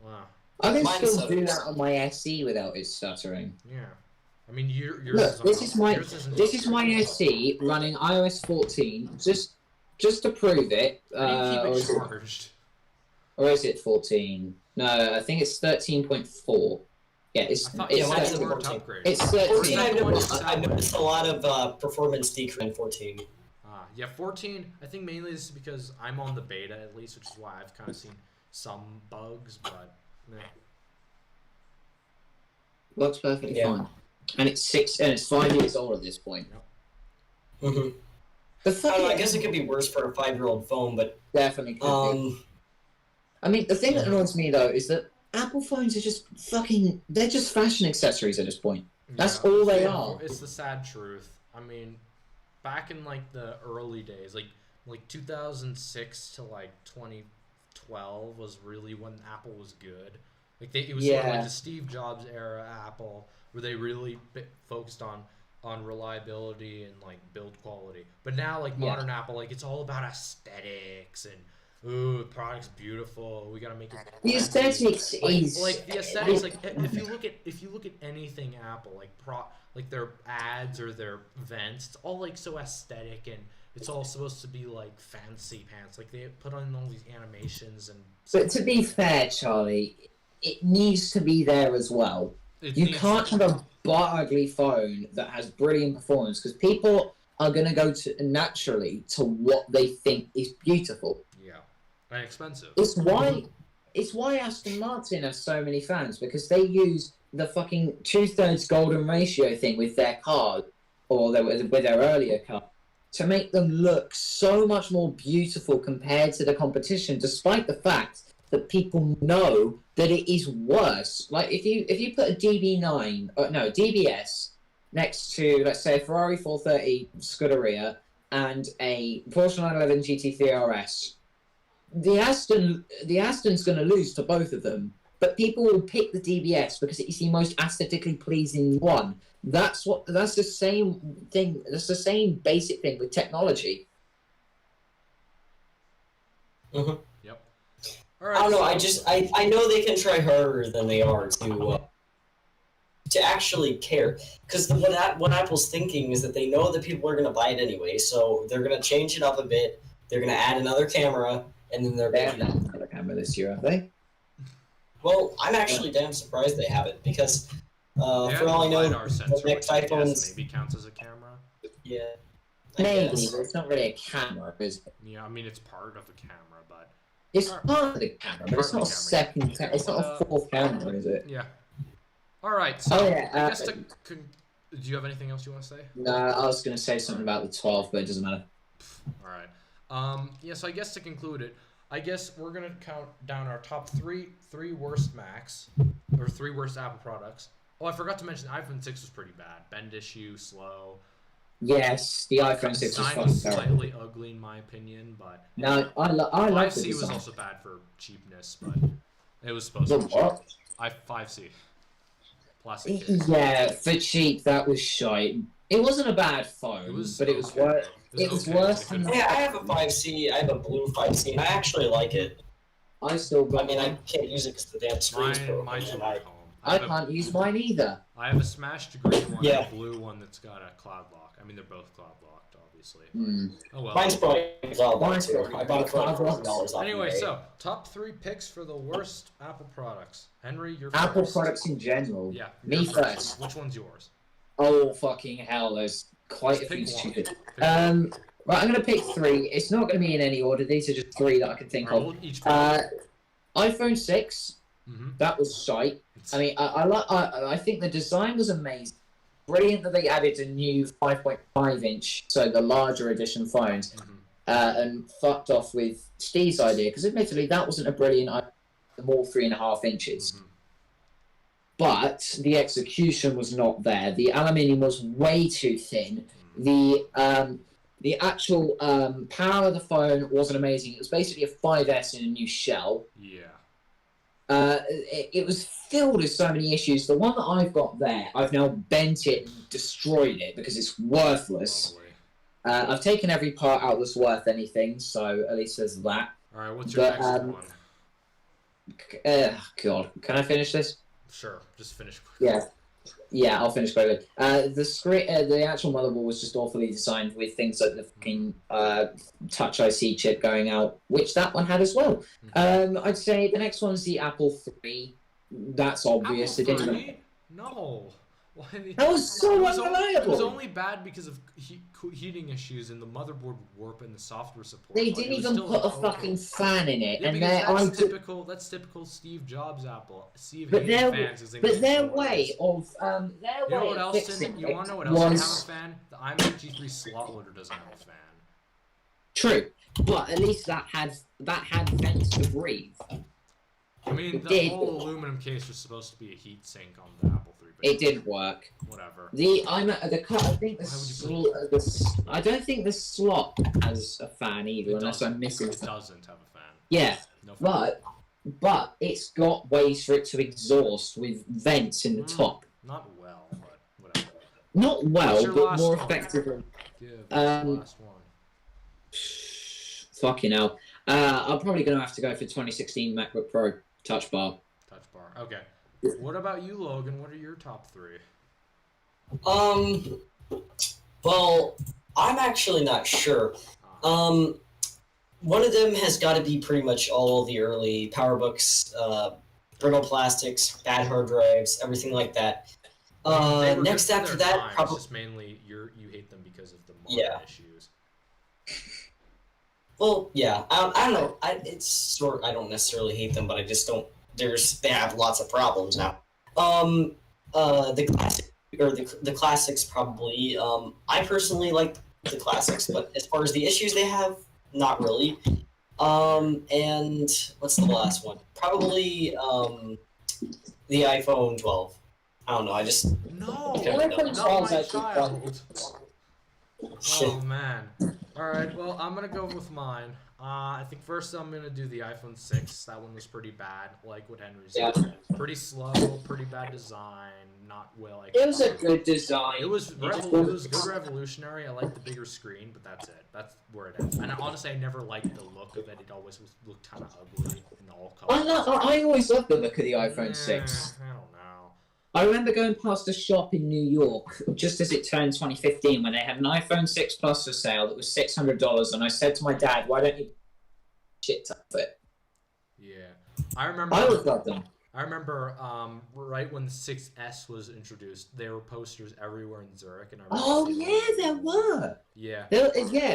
Wow. I can still do that on my SE without it stuttering. Yeah. I mean, yours Look, this is my SE running iOS 14, just to prove it. How do you keep it charged? Or is it 14? No, I think it's 13.4. Yeah, it's 13. It's 13. I've noticed a lot of performance decrease in 14. Yeah, 14. I think mainly this is because I'm on the beta at least, which is why I've kind of seen some bugs, but meh. Works perfectly fine. And it's 5 years old at this point. Yep. Mm-hmm. I guess it could be worse for a 5-year-old phone, but definitely could be. I mean, the thing that annoys me though is that Apple phones are just they're just fashion accessories at this point. That's all they are. It's the sad truth. I mean, back in like the early days, like 2006 to like 2012 was really when Apple was good. It was sort of like the Steve Jobs era Apple, where they really focused on reliability and like build quality. But now like modern Apple, like it's all about aesthetics and ooh, the product's beautiful. We gotta make it. The aesthetics is like the aesthetics. Like if you look at anything Apple, like their ads or their events, it's all like so aesthetic and it's all supposed to be like fancy pants. Like they put on all these animations and. But to be fair, Charlie, it needs to be there as well. You can't have a ugly phone that has brilliant performance because people are going to go naturally to what they think is beautiful. Yeah, and expensive. It's why Aston Martin has so many fans because they use the fucking 2/3 golden ratio thing with their cars or with their earlier car to make them look so much more beautiful compared to the competition, despite the fact that people know that it is worse. Like if you put a DBS next to, let's say, a Ferrari 430 Scuderia and a Porsche 911 GT3 RS, the Aston's going to lose to both of them. But people will pick the DBS because it is the most aesthetically pleasing one. That's the same thing. That's the same basic thing with technology. Mm-hmm. Yep. All right. I don't know. I know they can try harder than they are to actually care. Because what Apple's thinking is that they know that people are going to buy it anyway, so they're going to change it up a bit. They're going to add another camera, and then they're They going have to... another camera this year, have they? Well, I'm actually damn surprised they haven't, because They for have all I know, LiDAR the sensor, next which I guess iPhones... maybe counts as a camera. Yeah. I Maybe, guess. but it's not really a camera, is it? Yeah, I mean it's part of a camera, but It's part of the camera, but it's not a second. It's not a fourth camera, is it? yeah. All right. So Oh, yeah, I guess do you have anything else you want to say? No, I was going to say something about the 12, but it doesn't matter. All right. Yeah. So I guess to conclude it, I guess we're gonna count down our top three worst Macs or 3 worst Apple products. Oh, I forgot to mention the iPhone 6 was pretty bad. Bend issue, slow. Yes, the iPhone 6 was Design fucking was terrible. slightly ugly in my opinion, but No, I like the 5C was design. also bad for cheapness, but it was supposed The to be what? cheap. 5C. Plastic case. Yeah, for cheap, that was shite. It wasn't a bad phone, but it was okay. worse. It was okay. worse It than. could've- Yeah, I have a 5C. I have a blue 5C, and I actually like it. I still got. I mean, I can't use it because the damn screen's broken. Mine's and at home. I can't use mine either. I have a smashed green one Yeah. and a blue one that's got a cloud lock. I mean, they're both cloud locked, obviously. Hmm. Oh well. Mine's probably well Mine's too. probably I bought it for like $4,000 $4 off. Anyway, eBay. so top 3 picks for the worst Apple products. Henry, you're Apple first. products in general. Yeah. Me you're first. Which one's yours? Oh fucking hell! There's quite a Just few pick one. stupid. Pick one. Right, I'm gonna pick 3. It's not gonna be in any order. These are just 3 that I can think Alright, of. we'll each pick. iPhone 6. Mm-hmm. That was shite. I mean, I think the design was amazing. Brilliant that they added a new 5.5 inch, so the larger edition phones, and fucked off with Steve's idea because admittedly that wasn't a brilliant idea. More 3.5 inches. Mm-hmm. But the execution was not there. The aluminium was way too thin. The actual power of the phone wasn't amazing. It was basically a 5S in a new shell. Yeah. It was filled with so many issues. The one that I've got there, I've now bent it and destroyed it because it's worthless. Lovely. I've taken every part out that's worth anything, so at least there's that. Alright, what's your next one? God, can I finish this? Sure, just finish quickly. Yeah, I'll finish quickly. The screen, the actual motherboard was just awfully designed with things like the fucking Touch IC chip going out, which that one had as well. I'd say the next one's the Apple III. That's obvious. Apple They didn't. III? No. Why That was so it was unreliable. only bad because of heating issues and the motherboard would warp and the software support. They Like, didn't it was even still put a okay. fucking fan in it, Yeah, and because that's typical Steve Jobs Apple. Steve But hated their fans 'cause they but made their noise. way of You know what else? fixing You it want to know what else didn't have was a fan? The iMac G3 slot loader doesn't have a fan. true, but at least that had vents to breathe. I mean, It the did. whole aluminum case was supposed to be a heat sink on the Apple III. But It didn't work. Whatever. I don't think the slot has a fan either, unless I'm missing It something. doesn't have a fan. Yeah, No fan. but it's got ways for it to exhaust with vents in the top. Not well, but whatever. Not What's well, your but last more one? effectively. Give Um, the last one. Fucking hell. I'm probably going to have to go for 2016 MacBook Pro Touch Bar. Touch bar. Okay. What about you, Logan? What are your top 3? Well, I'm actually not sure. One of them has got to be pretty much all the early PowerBooks brittle plastics, bad hard drives, everything like that. They were Next good for after their that, time, it's probably just mainly you hate them because of the modern issues. well, yeah. I don't know. I don't necessarily hate them, but I just don't. They have lots of problems now. The classic or the classics probably. I personally like the classics, but as far as the issues they have, not really. And what's the last one? Probably the iPhone 12. I don't know. I just No, Okay. not my child. Oh man. All right. Well, I'm gonna go with mine. I think first I'm gonna do the iPhone 6. That one was pretty bad, like what Henry said. Yeah. Pretty slow, pretty bad design, not well. It was a good design. It was good revolutionary. I like the bigger screen, but that's it. That's where it ends. And honestly, I never liked the look of it. It always looked kind of ugly in all colors. I always loved the look of the iPhone 6. I don't know. I remember going past a shop in New York just as it turned 2015 when they had an iPhone 6 Plus for sale that was $600, and I said to my dad, "Why don't you shit ton of it?" Yeah, I remember. I always loved them. I remember right when the 6S was introduced, there were posters everywhere in Zurich, and I Oh yeah, there were. Yeah. Yeah,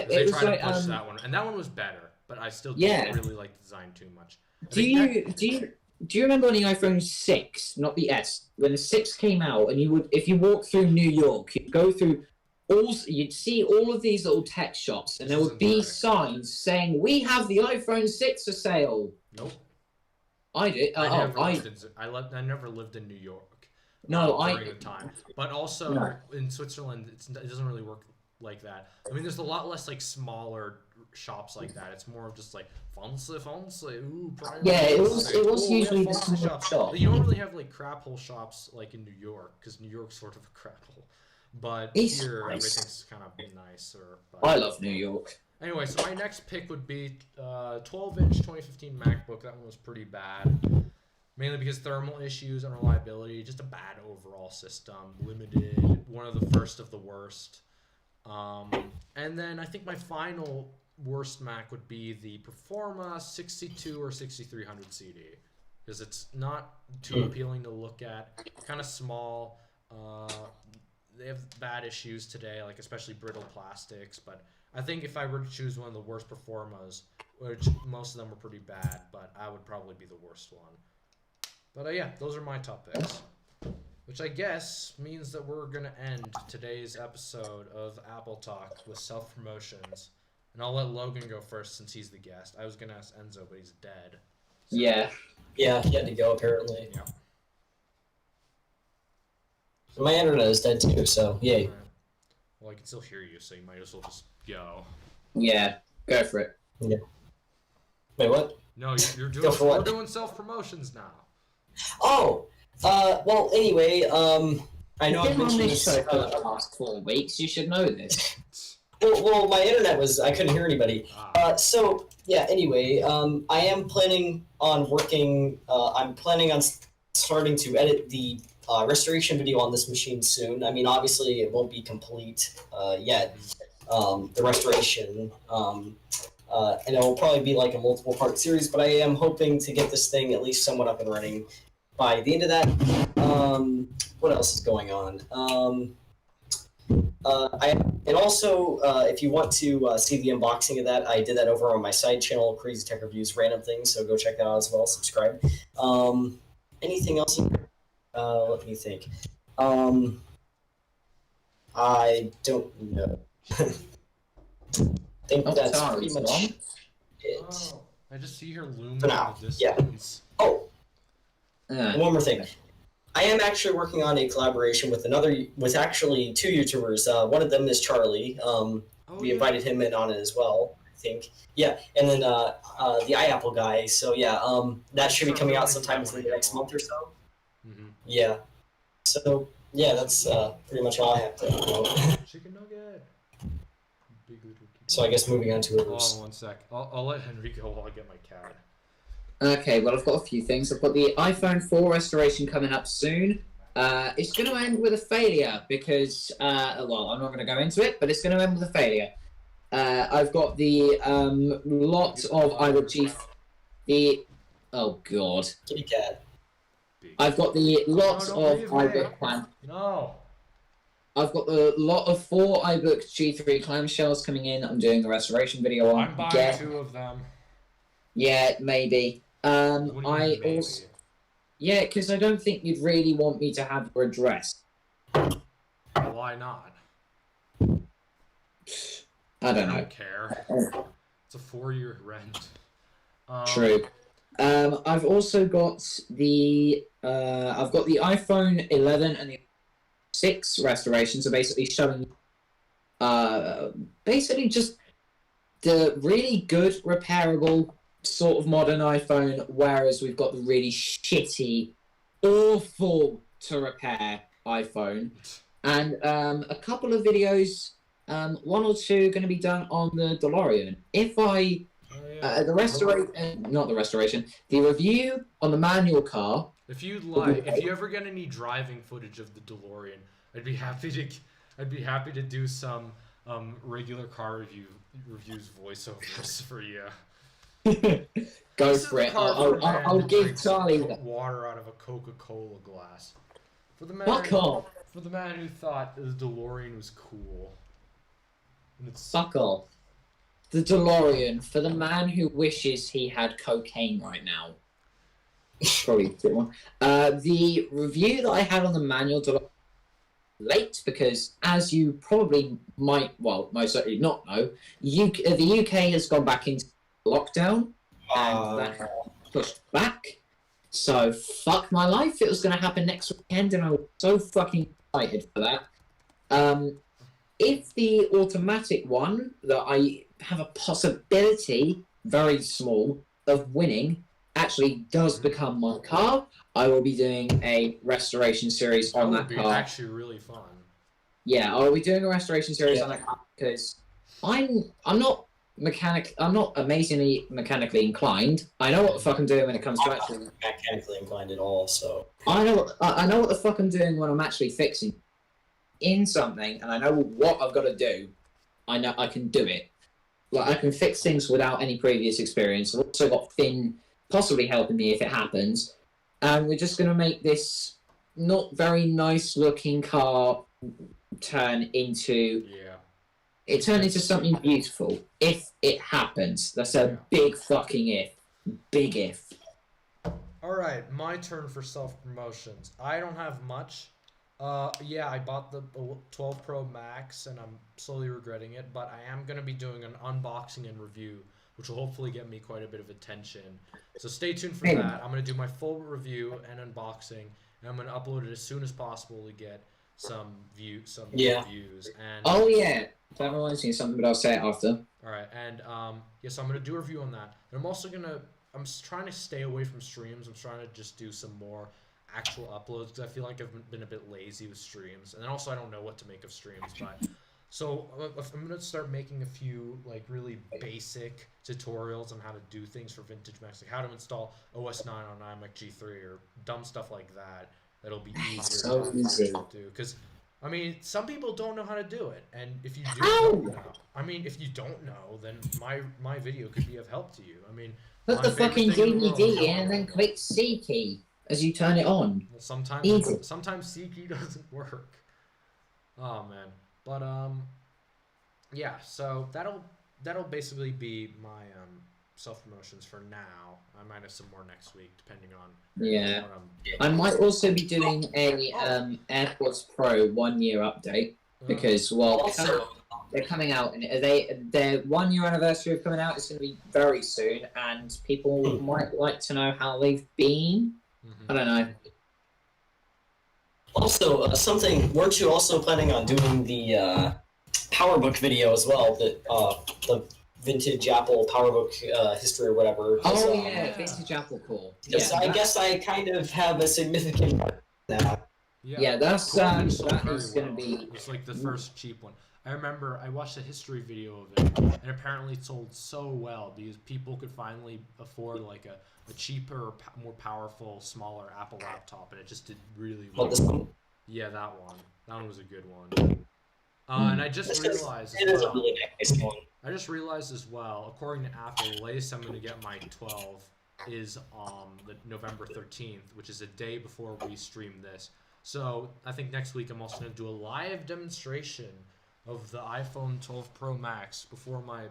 They it was tried like to push that one, and that one was better, but I still Yeah. didn't really like the design too much. Do you remember on the iPhone 6, not the S, when the 6 came out, and if you walk through New York, you'd go through you'd see all of these little tech shops, and there would be signs saying, "We have the iPhone 6 for sale." Nope. I did. I never lived in New York. No, during the time, but also in Switzerland, it doesn't really work like that. I mean, there's a lot less like smaller shops like that. It's more of just like fancy, ooh, yeah, it was usually the small shop. You don't really have like crap hole shops like in New York, because New York's sort of a crap hole. But It's here nice. Everything's kind of nicer. But I love New York. anyway, so my next pick would be 12-inch 2015 MacBook. That one was pretty bad. Mainly because thermal issues, unreliability, just a bad overall system, limited, one of the first of the worst. And then I think my final worst Mac would be the Performa 62 or 6300 CD, because it's not too appealing to look at, kind of small. They have bad issues today, like especially brittle plastics, but I think if I were to choose one of the worst Performas, which most of them were pretty bad, but I would probably be the worst one. But yeah, those are my top picks. Which I guess means that we're going to end today's episode of Apple Talk with self-promotions. And I'll let Logan go first since he's the guest. I was going to ask Enzo, but he's dead. So, Yeah. Yeah, he had to go apparently. Yeah. My internet is dead too, so yay. Right. Well, I can still hear you, so you might as well just go. Yeah, go for it. Yeah. Wait, what? No, you're doing. Go for We're what? doing self-promotions now. Oh, well, anyway, I know I've You've been on mentioned this this. show for the last 4 weeks. You should know this. Well, my internet I couldn't hear anybody. Ah. So, yeah, anyway, I am planning on I'm planning on starting to edit the restoration video on this machine soon. I mean, obviously, it won't be complete yet, the restoration. And it will probably be like a multiple part series, but I am hoping to get this thing at least somewhat up and running by the end of that. What else is going on? And also, if you want to see the unboxing of that, I did that over on my side channel, Crazy Tech Reviews, Random Things, so go check that out as well, subscribe. Anything else? Let me think. I don't know. I think that's pretty much it. Oh, I just see her looming For now, in the distance. Oh, one more thing. I am actually working on a collaboration with actually 2 YouTubers. One of them is Charlie. We invited him in on it as well, I think. Yeah, and then the iApple guy. So yeah, that should be coming out sometime in the next month or so. Mm-hmm. Yeah. So yeah, that's pretty much all I have to know. Chicken nugget. Big little kitty. So I guess moving on to Hold others. on one sec. I'll let Henry go while I get my cat. Okay, well, I've got a few things. I've got the iPhone 4 restoration coming up soon. It's going to end with a failure because, well, I'm not going to go into it, but it's going to end with a failure. I've got the lot of iBooks. Oh, God. Kitty cat. Big. I've got the lots No, of don't leave me. iBook clam. No. I've got the lot of 4 iBooks G3 clamshells coming in. I'm doing a restoration video on. I'm buying 2 of them. Yeah, maybe. What do you I mean, maybe? also. Yeah, because I don't think you'd really want me to have your address. Why not? I don't know. don't care. It's a 4-year rent. True. I've also got the iPhone 11 and the 6 restoration, so basically showing basically just the really good repairable sort of modern iPhone, whereas we've got the really shitty, awful to repair iPhone. And a couple of videos, 1 or 2 going to be done on the DeLorean. If I the review on the manual car. If you ever get any driving footage of the DeLorean, I'd be happy to do some regular car reviews voiceovers for you. Go for it. I'll give Charlie water out of a Coca-Cola glass. For the man, fuck off. For the man who thought the DeLorean was cool. Fuck off. The DeLorean, for the man who wishes he had cocaine right now. Probably a good one. The review that I had on the manual DeLorean late because, as you probably most certainly not know, the UK has gone back into lockdown and that pushed back. So fuck my life. It was going to happen next weekend, and I was so fucking excited for that. If the automatic one that I have a possibility, very small, of winning actually does become my car, I will be doing a restoration series on that car. That would be actually really fun. Yeah, I'll be doing a restoration series on that car because I'm not amazingly mechanically inclined. I know what the fuck I'm doing when it comes to actually. I'm not mechanically inclined at all, so. I know what the fuck I'm doing when I'm actually fixing in something, and I know what I've got to do. I know I can do it. Like, I can fix things without any previous experience. I've also got Finn possibly helping me if it happens. And we're just going to make this not very nice looking car turn into something beautiful if it happens. That's a big fucking if. Big if. Alright, my turn for self-promotions. I don't have much. I bought the 12 Pro Max, and I'm slowly regretting it, but I am going to be doing an unboxing and review, which will hopefully get me quite a bit of attention. So stay tuned for that. I'm going to do my full review and unboxing, and I'm going to upload it as soon as possible to get some views. And that reminds me of something, but I'll say it after. Alright, and so I'm going to do a review on that. And I'm trying to stay away from streams. I'm trying to just do some more actual uploads because I feel like I've been a bit lazy with streams, and also I don't know what to make of streams. But so I'm gonna start making a few like really basic tutorials on how to do things for Vintage Macs, like how to install OS 9 on iMac G3 or dumb stuff like that. That'll be easier to do because I mean some people don't know how to do it, and if you don't know, then my video could be of help to you. I mean, put the fucking DVD in and then click C key as you turn it on. Well, sometimes C key doesn't work. Oh man, but so that'll basically be my self promotions for now. I might have some more next week, depending on. Yeah, I might also be doing a AirPods Pro 1 year update because they're coming out, and their 1 year anniversary of coming out is going to be very soon, and people might like to know how they've been. I don't know. Also, weren't you also planning on doing the PowerBook video as well? The vintage Apple PowerBook history or whatever. Vintage Apple call. I guess I kind of have a significant part in that. Yeah, that is going to be. It's like the first cheap one. I remember I watched a history video of it, and apparently it sold so well because people could finally afford like a cheaper, more powerful, smaller Apple laptop, and it just did really well. This one? Yeah, that one. That one was a good one. And I just realized as well. Really nice one. I just realized as well, according to Apple, latest I'm going to get my 12 is the November 13th, which is a day before we stream this. So I think next week I'm also going to do a live demonstration of the iPhone 12 Pro Max before my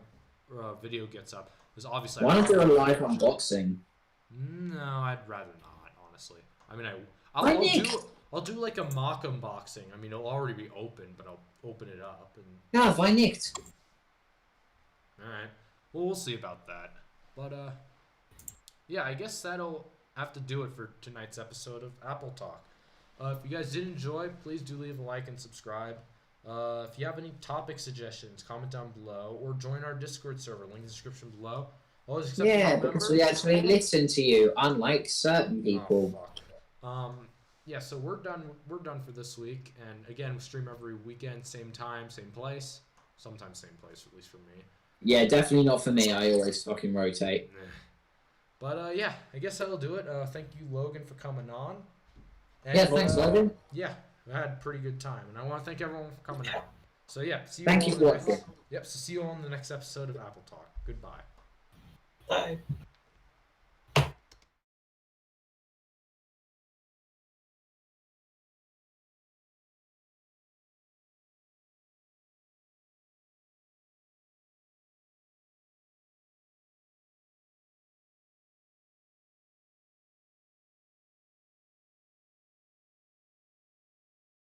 video gets up. Because obviously, Why not do a live unboxing? No, I'd rather not, honestly. I mean, Hi, Nick. I'll do like a mock unboxing. I mean, it'll already be open, but I'll open it up and. Yeah, why nicked? All right. Well, we'll see about that. But yeah, I guess that'll have to do it for tonight's episode of Apple Talk. If you guys did enjoy, please do leave a like and subscribe. If you have any topic suggestions, comment down below or join our Discord server. Link in the description below. Always accept Yeah, all because members. we actually listen to you, unlike certain people. Oh, fuck. Yeah, so we're done. We're done for this week. And again, we stream every weekend, same time, same place. Sometimes same place, at least for me. Yeah, definitely not for me. I always fucking rotate. But yeah, I guess that'll do it. Thank you, Logan, for coming on. And, Yeah, thanks, Logan. Yeah, I had a pretty good time, and I want to thank everyone for coming on. So yeah, see you. Thank all you in for the next, watching. Yep. So see you all in the next episode of Apple Talk. Goodbye. Bye.